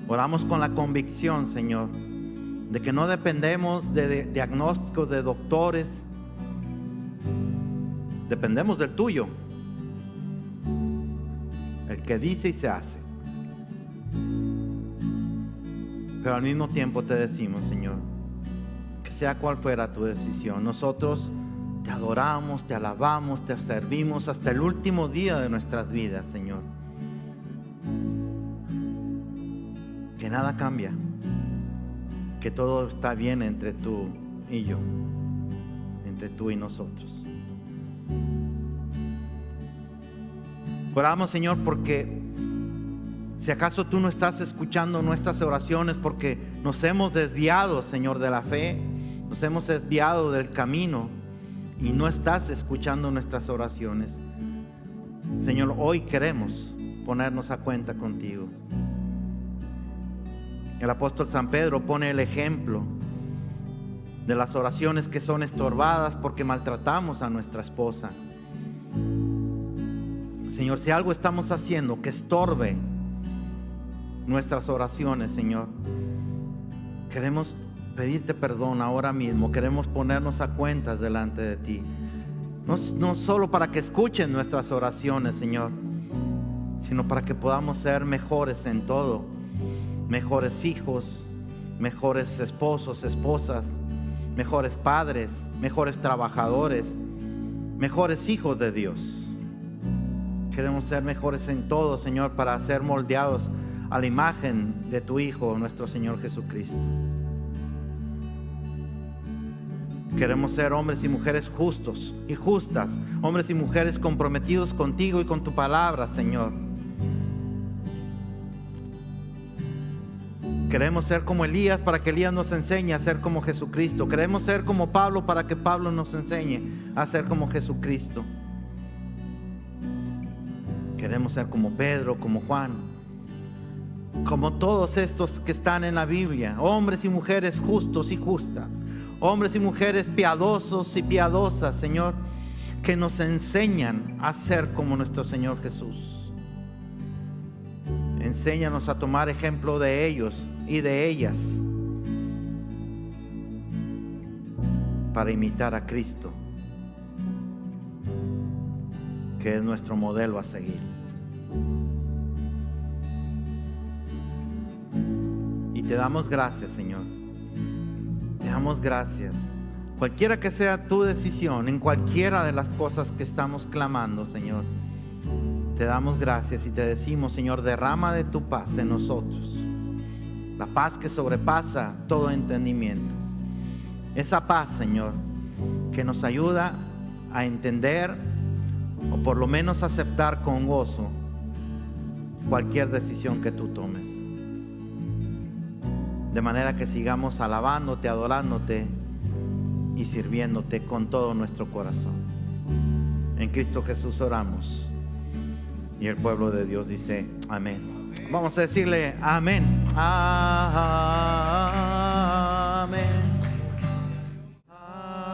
Oramos con la convicción, Señor, de que no dependemos de diagnósticos de doctores, dependemos del tuyo, el que dice y se hace. Pero al mismo tiempo te decimos, Señor, que sea cual fuera tu decisión, nosotros te adoramos, te alabamos, te servimos hasta el último día de nuestras vidas, Señor. Que nada cambia, que todo está bien entre tú y yo, entre tú y nosotros. Oramos, Señor, porque si acaso tú no estás escuchando nuestras oraciones, porque nos hemos desviado, Señor, de la fe, nos hemos desviado del camino y no estás escuchando nuestras oraciones, Señor, hoy queremos ponernos a cuenta contigo. El apóstol San Pedro pone el ejemplo de las oraciones que son estorbadas porque maltratamos a nuestra esposa. Señor, si algo estamos haciendo que estorbe nuestras oraciones, Señor, queremos pedirte perdón ahora mismo, queremos ponernos a cuentas delante de ti. No solo para que escuchen nuestras oraciones, Señor, sino para que podamos ser mejores en todo, mejores hijos, mejores esposos, esposas, mejores padres, mejores trabajadores, mejores hijos de Dios. Queremos ser mejores en todo, Señor, para ser moldeados a la imagen de tu Hijo, nuestro Señor Jesucristo. Queremos ser hombres y mujeres justos y justas, hombres y mujeres comprometidos contigo y con tu palabra, Señor. Queremos ser como Elías para que Elías nos enseñe a ser como Jesucristo. Queremos ser como Pablo para que Pablo nos enseñe a ser como Jesucristo. Queremos ser como Pedro, como Juan, como todos estos que están en la Biblia, hombres y mujeres justos y justas, hombres y mujeres piadosos y piadosas, Señor, que nos enseñan a ser como nuestro Señor Jesús. enséñanos a tomar ejemplo de ellos y de ellas para imitar a Cristo, que es nuestro modelo a seguir. Y te damos gracias, Señor. Te damos gracias. Cualquiera que sea tu decisión, en cualquiera de las cosas que estamos clamando, Señor, te damos gracias y te decimos, Señor, derrama de tu paz en nosotros. La paz que sobrepasa todo entendimiento. Esa paz, Señor, que nos ayuda a entender o por lo menos aceptar con gozo cualquier decisión que tú tomes. De manera que sigamos alabándote, adorándote y sirviéndote con todo nuestro corazón. En Cristo Jesús oramos. Y el pueblo de Dios dice amén. Vamos a decirle amén. Amén. Amén. Amén.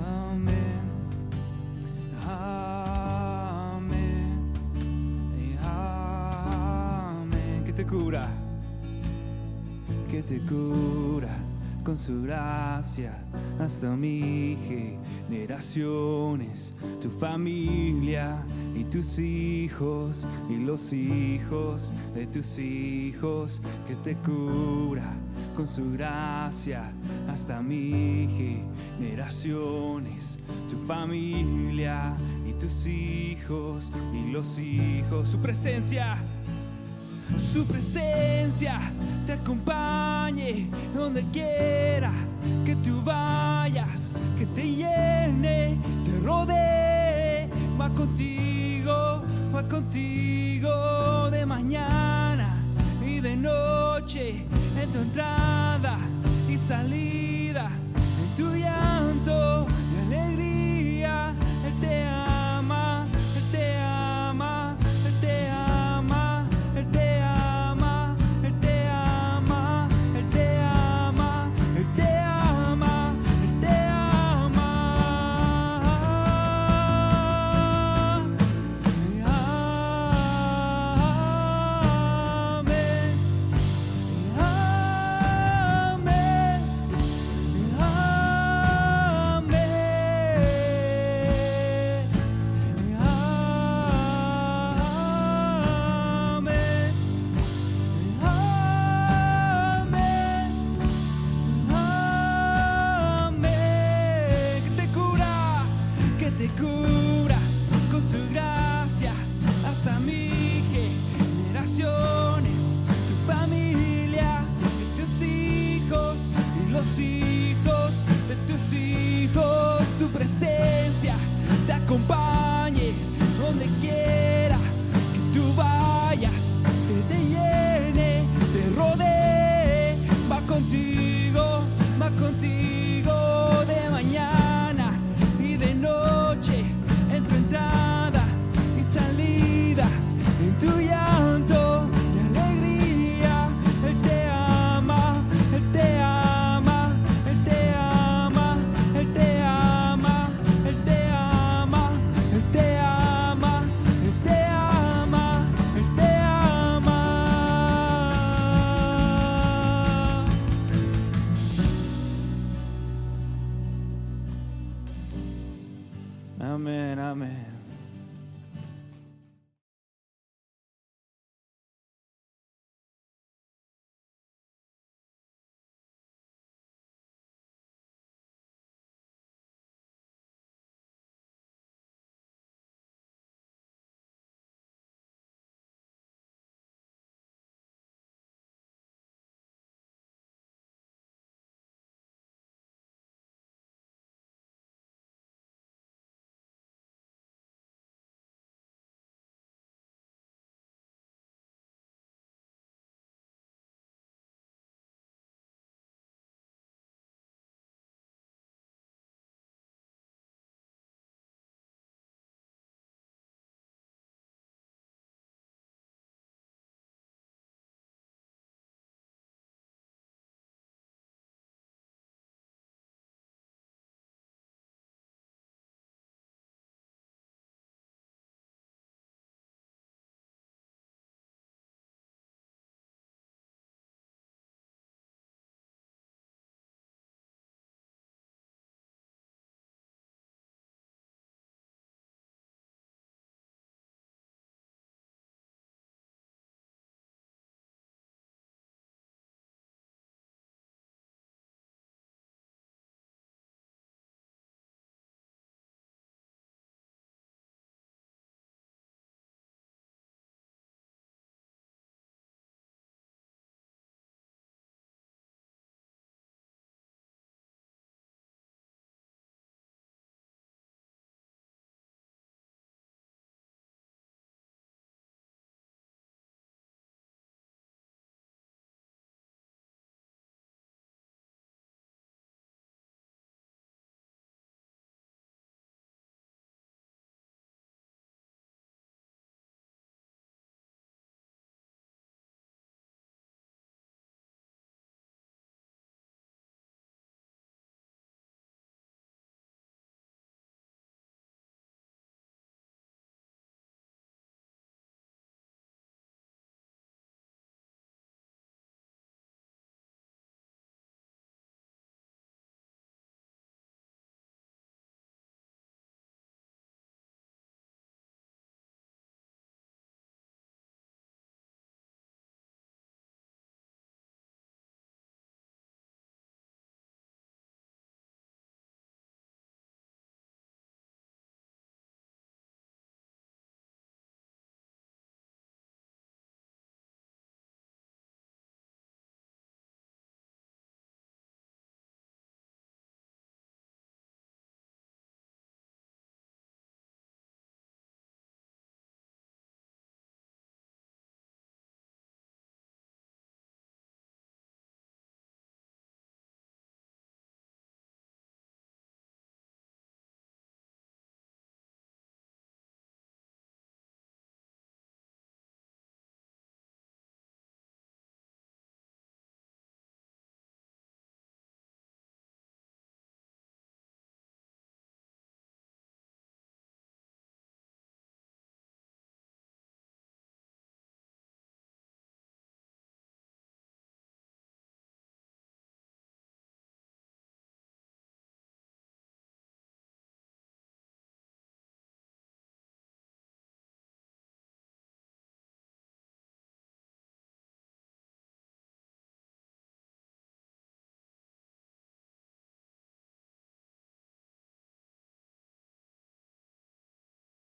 Amén. Amén. Amén. Que te cura. Que te cura con su gracia hasta mil generaciones, tu familia y tus hijos y los hijos de tus hijos, que te cura con su gracia hasta mil generaciones, tu familia y tus hijos y los hijos, su presencia te acompañe donde quiera que tú vayas, que te llene, te rodee, va contigo de mañana y de noche, en tu entrada y salida, en tu llanto y alegría. Él te ama, Él te ama, Él te ama, Él te ama, Él te ama, Él te ama, Él te ama, Él te ama. Amén. Que te cura con su gracia hasta mil generaciones, tu familia y tus hijos y los hijos de tus hijos, su presencia te acompañe donde quiera que tú vayas, que te llene, te rodee, va contigo de mañana y de noche, en tu entrada y salida, en tu llanto y alegría. Él te ama, Él te ama, Él te ama, Él te ama, Él te ama, Él te ama, Él te ama, Él te ama. Amén, amén.